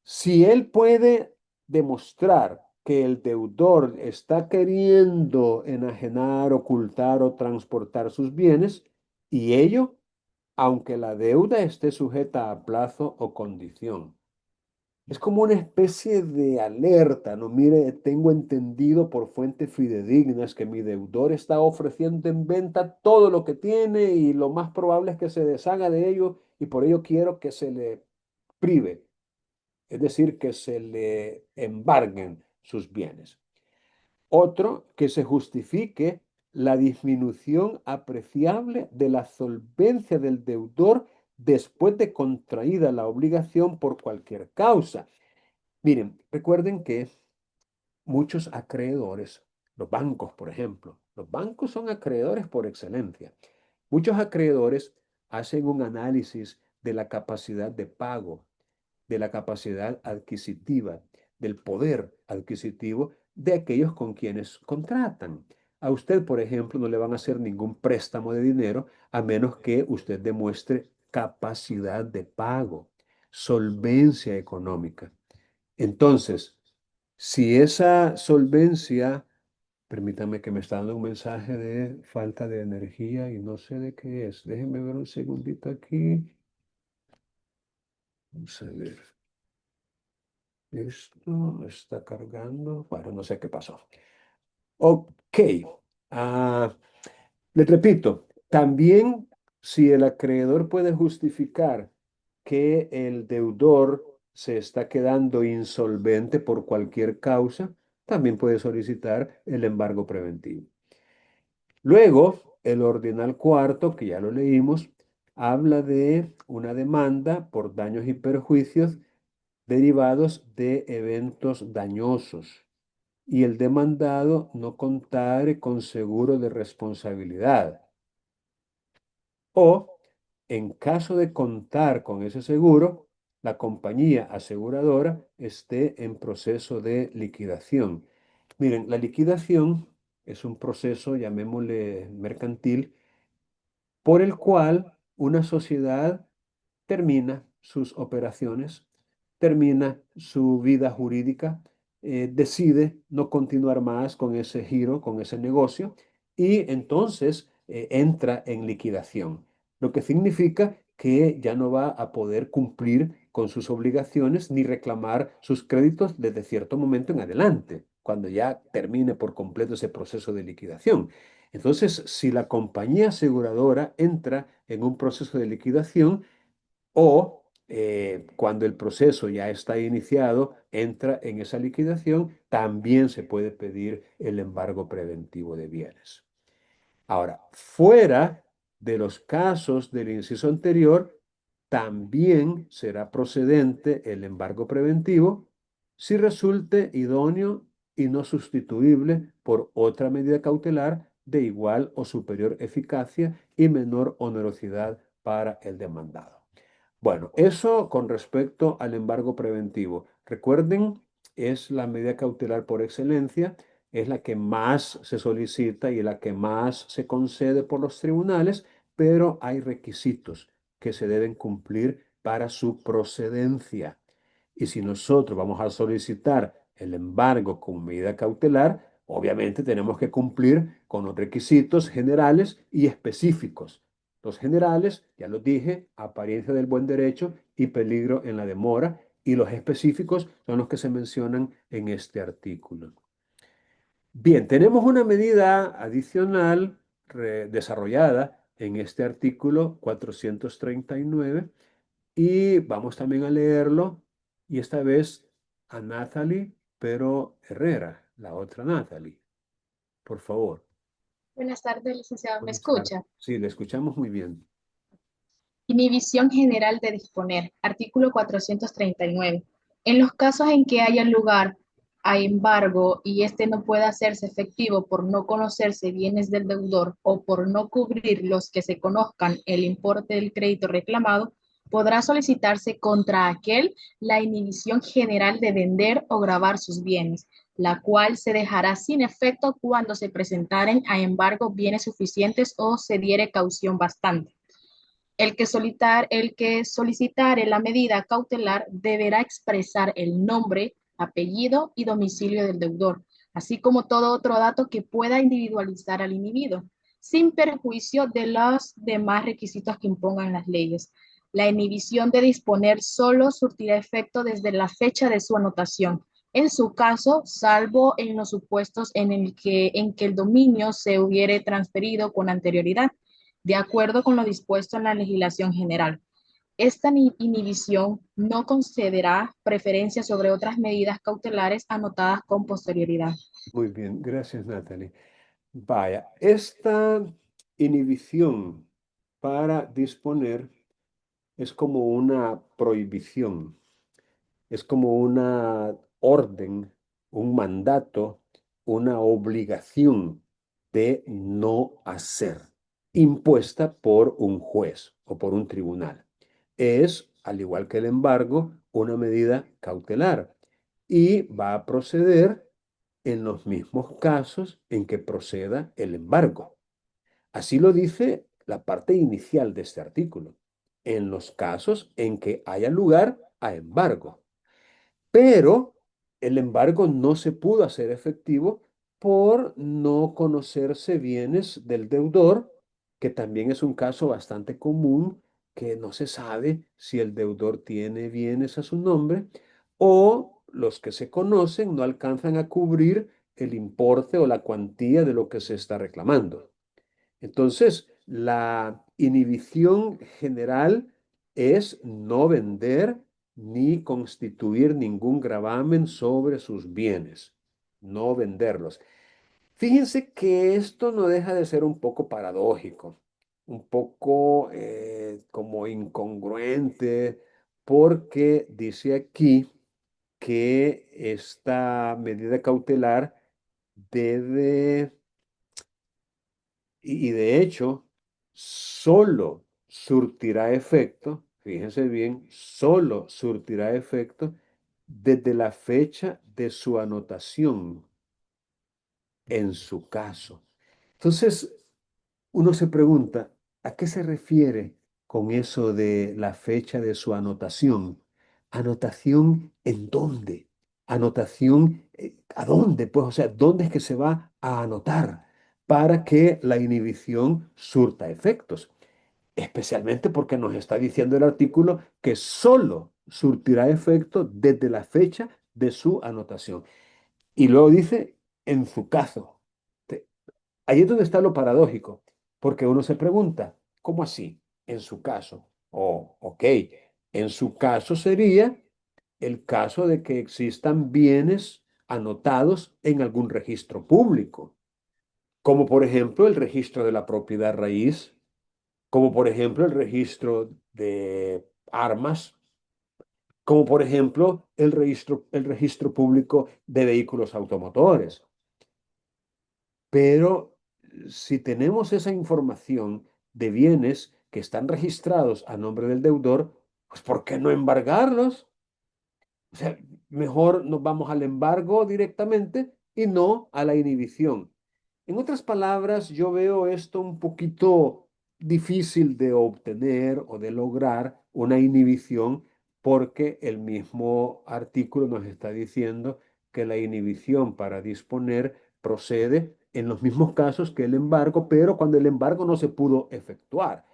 si él puede demostrar que el deudor está queriendo enajenar, ocultar o transportar sus bienes, y ello, aunque la deuda esté sujeta a plazo o condición. Es como una especie de alerta, ¿no? Mire, tengo entendido por fuentes fidedignas que mi deudor está ofreciendo en venta todo lo que tiene y lo más probable es que se deshaga de ello y por ello quiero que se le prive, es decir, que se le embarguen sus bienes. Otro, que se justifique la disminución apreciable de la solvencia del deudor después de contraída la obligación por cualquier causa. Miren, recuerden que muchos acreedores, los bancos, por ejemplo, los bancos son acreedores por excelencia. Muchos acreedores hacen un análisis de la capacidad de pago, de la capacidad adquisitiva, del poder adquisitivo de aquellos con quienes contratan. A usted, por ejemplo, no le van a hacer ningún préstamo de dinero a menos que usted demuestre capacidad de pago, solvencia económica. Entonces, si esa solvencia, permítame que me está dando un mensaje de falta de energía y no sé de qué es. Déjenme ver un segundito aquí. Vamos a ver. Esto está cargando. Bueno, no sé qué pasó. Ok. Ah, les repito, también si el acreedor puede justificar que el deudor se está quedando insolvente por cualquier causa, también puede solicitar el embargo preventivo. Luego, el ordinal cuarto, que ya lo leímos, habla de una demanda por daños y perjuicios derivados de eventos dañosos y el demandado no contare con seguro de responsabilidad. O, en caso de contar con ese seguro, la compañía aseguradora esté en proceso de liquidación. Miren, la liquidación es un proceso, llamémosle mercantil, por el cual una sociedad termina sus operaciones, termina su vida jurídica, decide no continuar más con ese giro, con ese negocio, y entonces entra en liquidación, lo que significa que ya no va a poder cumplir con sus obligaciones ni reclamar sus créditos desde cierto momento en adelante, cuando ya termine por completo ese proceso de liquidación. Entonces, si la compañía aseguradora entra en un proceso de liquidación, o cuando el proceso ya está iniciado, entra en esa liquidación, también se puede pedir el embargo preventivo de bienes. Ahora, fuera de los casos del inciso anterior, también será procedente el embargo preventivo si resulte idóneo y no sustituible por otra medida cautelar de igual o superior eficacia y menor onerosidad para el demandado. Bueno, eso con respecto al embargo preventivo. Recuerden, es la medida cautelar por excelencia, es la que más se solicita y la que más se concede por los tribunales, pero hay requisitos que se deben cumplir para su procedencia. Y si nosotros vamos a solicitar el embargo como medida cautelar, obviamente tenemos que cumplir con los requisitos generales y específicos. Los generales, ya los dije, apariencia del buen derecho y peligro en la demora, y los específicos son los que se mencionan en este artículo. Bien, tenemos una medida adicional desarrollada en este artículo 439 y vamos también a leerlo y esta vez a Natalie, pero Herrera, la otra Natalie, por favor. Buenas tardes, licenciado. ¿Me Buenas tardes. escucha? Sí, le escuchamos muy bien. Inhibición general de disponer. Artículo 439. En los casos en que haya lugar a embargo y este no pueda hacerse efectivo por no conocerse bienes del deudor o por no cubrir los que se conozcan el importe del crédito reclamado, podrá solicitarse contra aquel la inhibición general de vender o gravar sus bienes, la cual se dejará sin efecto cuando se presentaren a embargo bienes suficientes o se diere caución bastante. El que solicitare la medida cautelar deberá expresar el nombre, apellido y domicilio del deudor, así como todo otro dato que pueda individualizar al individuo, sin perjuicio de los demás requisitos que impongan las leyes. La inhibición de disponer solo surtirá efecto desde la fecha de su anotación. En su caso, salvo en los supuestos en que el dominio se hubiere transferido con anterioridad de acuerdo con lo dispuesto en la legislación general. Esta inhibición no concederá preferencia sobre otras medidas cautelares anotadas con posterioridad. Muy bien, gracias, Natalie. Vaya, esta inhibición para disponer es como una prohibición, es como una orden, un mandato, una obligación de no hacer, impuesta por un juez o por un tribunal. Es, al igual que el embargo, una medida cautelar y va a proceder en los mismos casos en que proceda el embargo. Así lo dice la parte inicial de este artículo, en los casos en que haya lugar a embargo. Pero el embargo no se pudo hacer efectivo por no conocerse bienes del deudor, que también es un caso bastante común, que no se sabe si el deudor tiene bienes a su nombre o los que se conocen no alcanzan a cubrir el importe o la cuantía de lo que se está reclamando. Entonces, la inhibición general es no vender ni constituir ningún gravamen sobre sus bienes, no venderlos. Fíjense que esto no deja de ser un poco paradójico, un poco como incongruente, porque dice aquí que esta medida cautelar debe y de hecho, solo surtirá efecto, fíjense bien, solo surtirá efecto desde la fecha de su anotación en su caso. Entonces, uno se pregunta, ¿a qué se refiere con eso de la fecha de su anotación? ¿Anotación en dónde? ¿Anotación a dónde? Pues, o sea, ¿dónde es que se va a anotar para que la inhibición surta efectos? Especialmente porque nos está diciendo el artículo que solo surtirá efecto desde la fecha de su anotación. Y luego dice, en su caso. Ahí es donde está lo paradójico, porque uno se pregunta, ¿cómo así? En su caso. Oh, ok, en su caso sería el caso de que existan bienes anotados en algún registro público, como por ejemplo el registro de la propiedad raíz, como por ejemplo el registro de armas, como por ejemplo el registro público de vehículos automotores. Pero si tenemos esa información de bienes que están registrados a nombre del deudor, pues ¿por qué no embargarlos? O sea, mejor nos vamos al embargo directamente y no a la inhibición. En otras palabras, yo veo esto un poquito difícil de obtener o de lograr una inhibición porque el mismo artículo nos está diciendo que la inhibición para disponer procede en los mismos casos que el embargo, pero cuando el embargo no se pudo efectuar.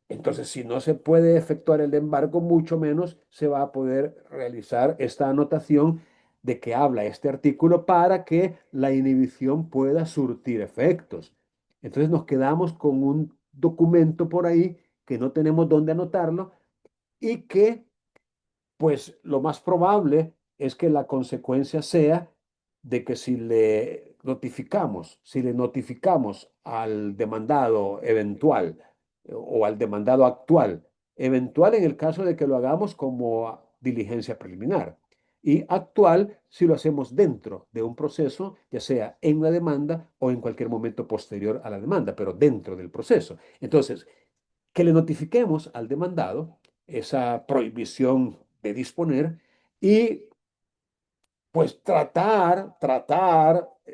Entonces, si no se puede efectuar el embargo, mucho menos se va a poder realizar esta anotación de que habla este artículo para que la inhibición pueda surtir efectos. Entonces nos quedamos con un documento por ahí que no tenemos dónde anotarlo y que pues lo más probable es que la consecuencia sea de que si le notificamos, si le notificamos al demandado eventual o al demandado actual, eventual en el caso de que lo hagamos como diligencia preliminar y actual si lo hacemos dentro de un proceso, ya sea en la demanda o en cualquier momento posterior a la demanda, pero dentro del proceso. Entonces, que le notifiquemos al demandado esa prohibición de disponer y pues tratar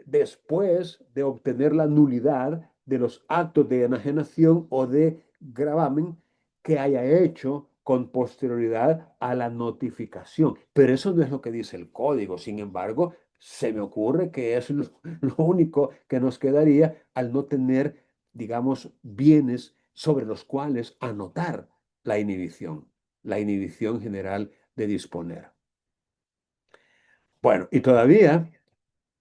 después de obtener la nulidad de los actos de enajenación o de gravamen que haya hecho con posterioridad a la notificación. Pero eso no es lo que dice el código. Sin embargo, se me ocurre que es lo único que nos quedaría al no tener, digamos, bienes sobre los cuales anotar la inhibición general de disponer. Bueno, y todavía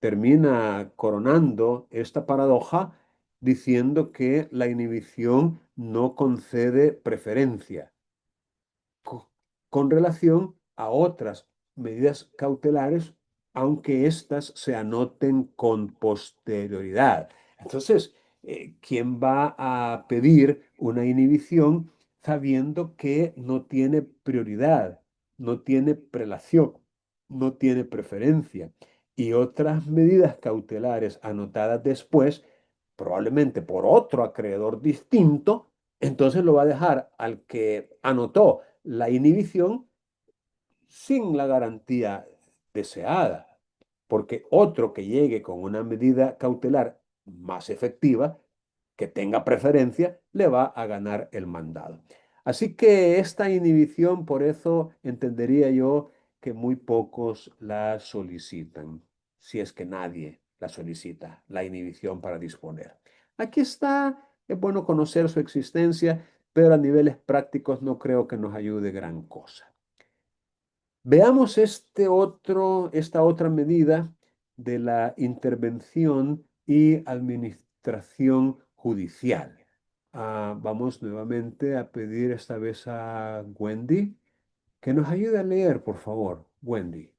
termina coronando esta paradoja diciendo que la inhibición no concede preferencia co- con relación a otras medidas cautelares, aunque éstas se anoten con posterioridad. Entonces, ¿quién va a pedir una inhibición sabiendo que no tiene prioridad, no tiene prelación, no tiene preferencia? Y otras medidas cautelares anotadas después, probablemente por otro acreedor distinto, entonces lo va a dejar al que anotó la inhibición sin la garantía deseada, porque otro que llegue con una medida cautelar más efectiva, que tenga preferencia, le va a ganar el mandado. Así que esta inhibición, por eso entendería yo que muy pocos la solicitan, si es que nadie la solicita, la inhibición para disponer. Aquí está, es bueno conocer su existencia, pero a niveles prácticos no creo que nos ayude gran cosa. Veamos esta otra medida de la intervención y administración judicial. Vamos nuevamente a pedir esta vez a Wendy que nos ayude a leer, por favor. Wendy.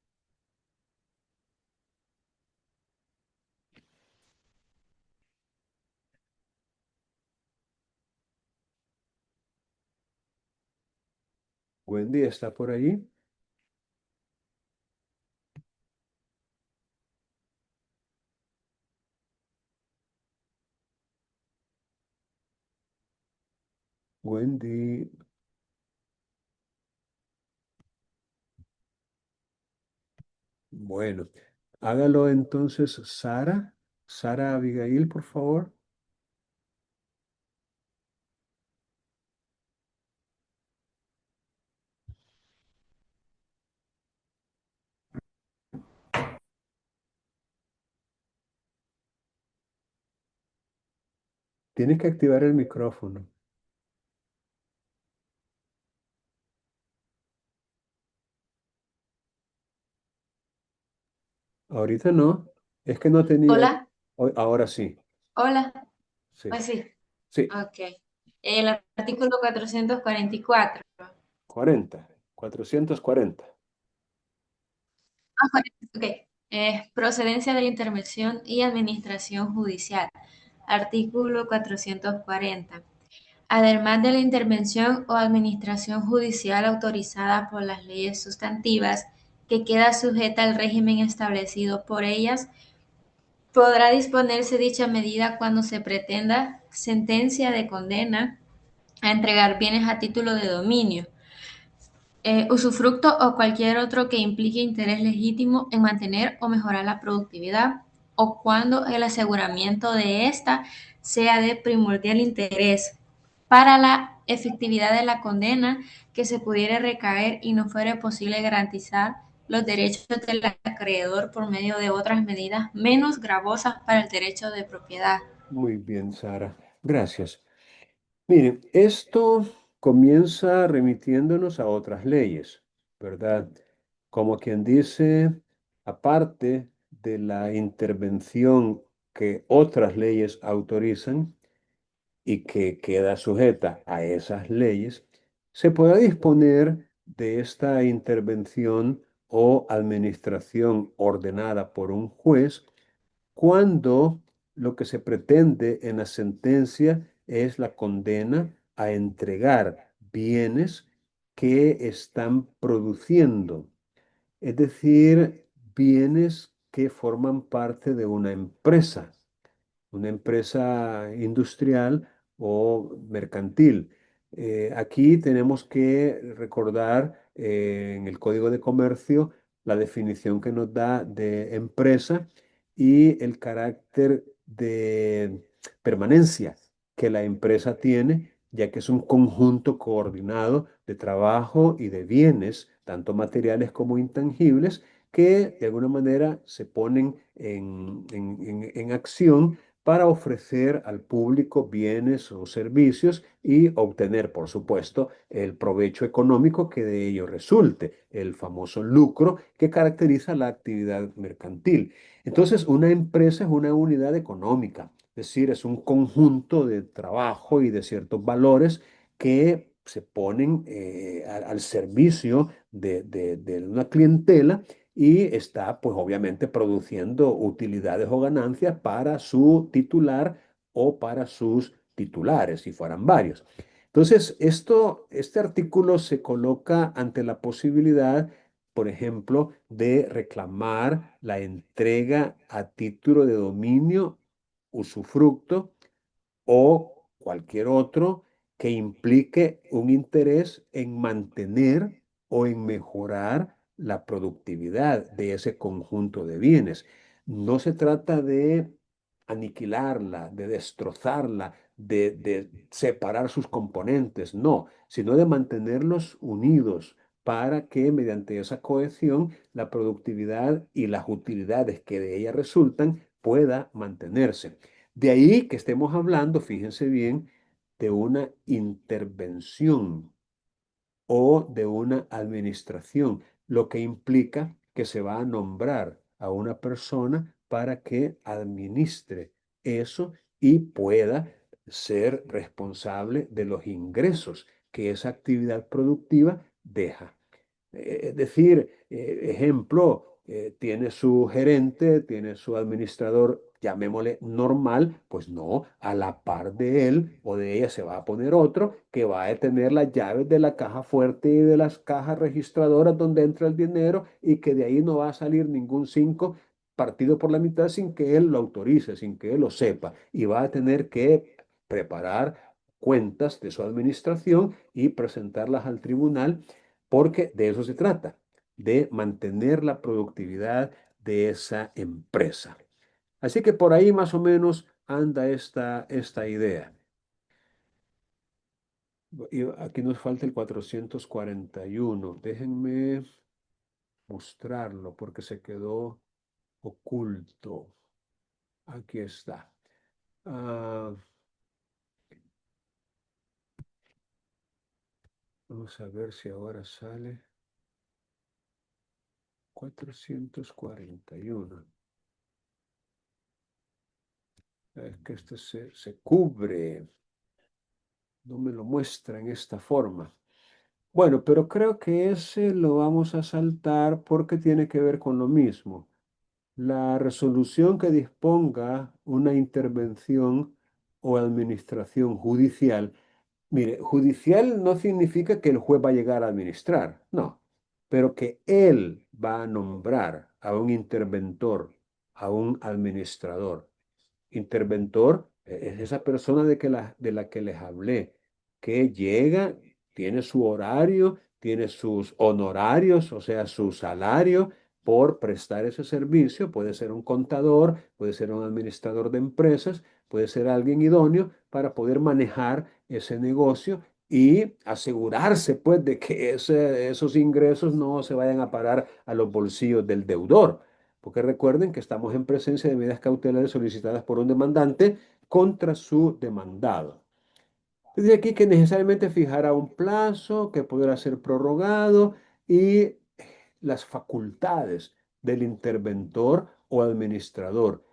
Wendy, ¿está por allí? Wendy. Bueno, hágalo entonces Sara. Sara Abigail, por favor. Tienes que activar el micrófono. Ahorita no. Es que no tenía. Hola, Ahora sí. hola, Sí. pues sí, Sí. ok. El artículo 444. 40. 440. Ok. Procedencia de la intervención y administración judicial. Artículo 440. Además de la intervención o administración judicial autorizada por las leyes sustantivas, que queda sujeta al régimen establecido por ellas, podrá disponerse dicha medida cuando se pretenda sentencia de condena a entregar bienes a título de dominio, usufructo o cualquier otro que implique interés legítimo en mantener o mejorar la productividad, o cuando el aseguramiento de ésta sea de primordial interés para la efectividad de la condena que se pudiere recaer y no fuere posible garantizar los derechos del acreedor por medio de otras medidas menos gravosas para el derecho de propiedad. Muy bien, Sara. Gracias. Miren, esto comienza remitiéndonos a otras leyes, ¿verdad? Como quien dice, aparte de la intervención que otras leyes autorizan y que queda sujeta a esas leyes, se puede disponer de esta intervención o administración ordenada por un juez cuando lo que se pretende en la sentencia es la condena a entregar bienes que están produciendo, es decir, bienes que forman parte de una empresa industrial o mercantil. Aquí tenemos que recordar en el Código de Comercio la definición que nos da de empresa y el carácter de permanencia que la empresa tiene, ya que es un conjunto coordinado de trabajo y de bienes, tanto materiales como intangibles, que de alguna manera se ponen en acción para ofrecer al público bienes o servicios y obtener, por supuesto, el provecho económico que de ello resulte, el famoso lucro que caracteriza la actividad mercantil. Entonces, una empresa es una unidad económica, es decir, es un conjunto de trabajo y de ciertos valores que se ponen al servicio de una clientela y está, pues obviamente, produciendo utilidades o ganancias para su titular o para sus titulares, si fueran varios. Entonces, este artículo se coloca ante la posibilidad, por ejemplo, de reclamar la entrega a título de dominio, usufructo o cualquier otro que implique un interés en mantener o en mejorar la productividad de ese conjunto de bienes. No se trata de aniquilarla, de destrozarla, de separar sus componentes, no, sino de mantenerlos unidos para que mediante esa cohesión la productividad y las utilidades que de ella resultan pueda mantenerse. De ahí que estemos hablando, fíjense bien, de una intervención o de una administración, lo que implica que se va a nombrar a una persona para que administre eso y pueda ser responsable de los ingresos que esa actividad productiva deja. Es decir, ejemplo, tiene su gerente, tiene su administrador, llamémosle normal, pues no, a la par de él o de ella se va a poner otro que va a tener las llaves de la caja fuerte y de las cajas registradoras donde entra el dinero y que de ahí no va a salir ningún 5 partido por la mitad sin que él lo autorice, sin que él lo sepa. Y va a tener que preparar cuentas de su administración y presentarlas al tribunal porque de eso se trata, de mantener la productividad de esa empresa. Así que por ahí más o menos anda esta idea. Y aquí nos falta el 441. Déjenme mostrarlo porque se quedó oculto. Aquí está. Vamos a ver si ahora sale. 441. Es que este se cubre. No me lo muestra en esta forma. Bueno, pero creo que ese lo vamos a saltar porque tiene que ver con lo mismo. La resolución que disponga una intervención o administración judicial. Mire, judicial no significa que el juez va a llegar a administrar, no, pero que él va a nombrar a un interventor, a un administrador. Interventor es esa persona de la que les hablé, que llega, tiene su horario, tiene sus honorarios, o sea, su salario por prestar ese servicio. Puede ser un contador, puede ser un administrador de empresas, puede ser alguien idóneo para poder manejar ese negocio y asegurarse, pues, de que esos ingresos no se vayan a parar a los bolsillos del deudor. Porque recuerden que estamos en presencia de medidas cautelares solicitadas por un demandante contra su demandado. Desde aquí que necesariamente fijará un plazo que podrá ser prorrogado y las facultades del interventor o administrador,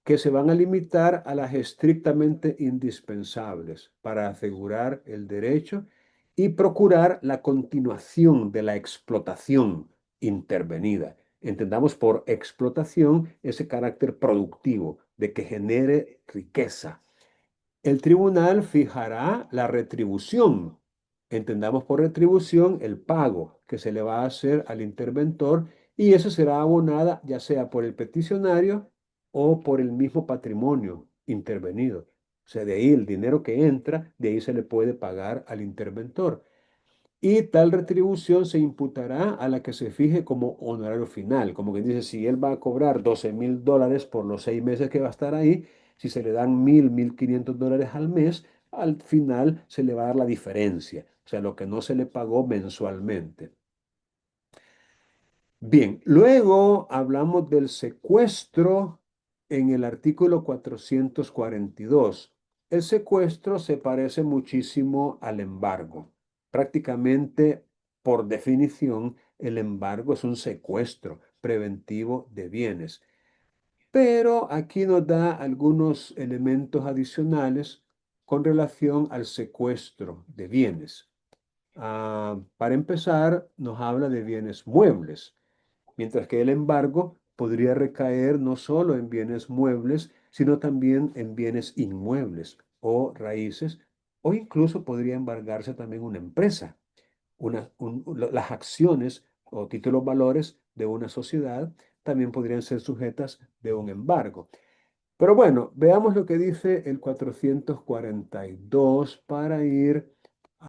que se van a limitar a las estrictamente indispensables para asegurar el derecho y procurar la continuación de la explotación intervenida. Entendamos por explotación ese carácter productivo, de que genere riqueza. El tribunal fijará la retribución. Entendamos por retribución el pago que se le va a hacer al interventor y eso será abonada ya sea por el peticionario o por el mismo patrimonio intervenido. O sea, de ahí el dinero que entra, de ahí se le puede pagar al interventor. Y tal retribución se imputará a la que se fije como honorario final. Como que dice, si él va a cobrar $12,000 por los 6 meses que va a estar ahí, si se le dan 1.500 dólares al mes, al final se le va a dar la diferencia. O sea, lo que no se le pagó mensualmente. Bien, luego hablamos del secuestro en el artículo 442. El secuestro se parece muchísimo al embargo. Prácticamente, por definición, el embargo es un secuestro preventivo de bienes. Pero aquí nos da algunos elementos adicionales con relación al secuestro de bienes. Para empezar, nos habla de bienes muebles, mientras que el embargo podría recaer no solo en bienes muebles, sino también en bienes inmuebles o raíces, o incluso podría embargarse también una empresa. Las acciones o títulos valores de una sociedad también podrían ser sujetas de un embargo. Pero bueno, veamos lo que dice el 442 para ir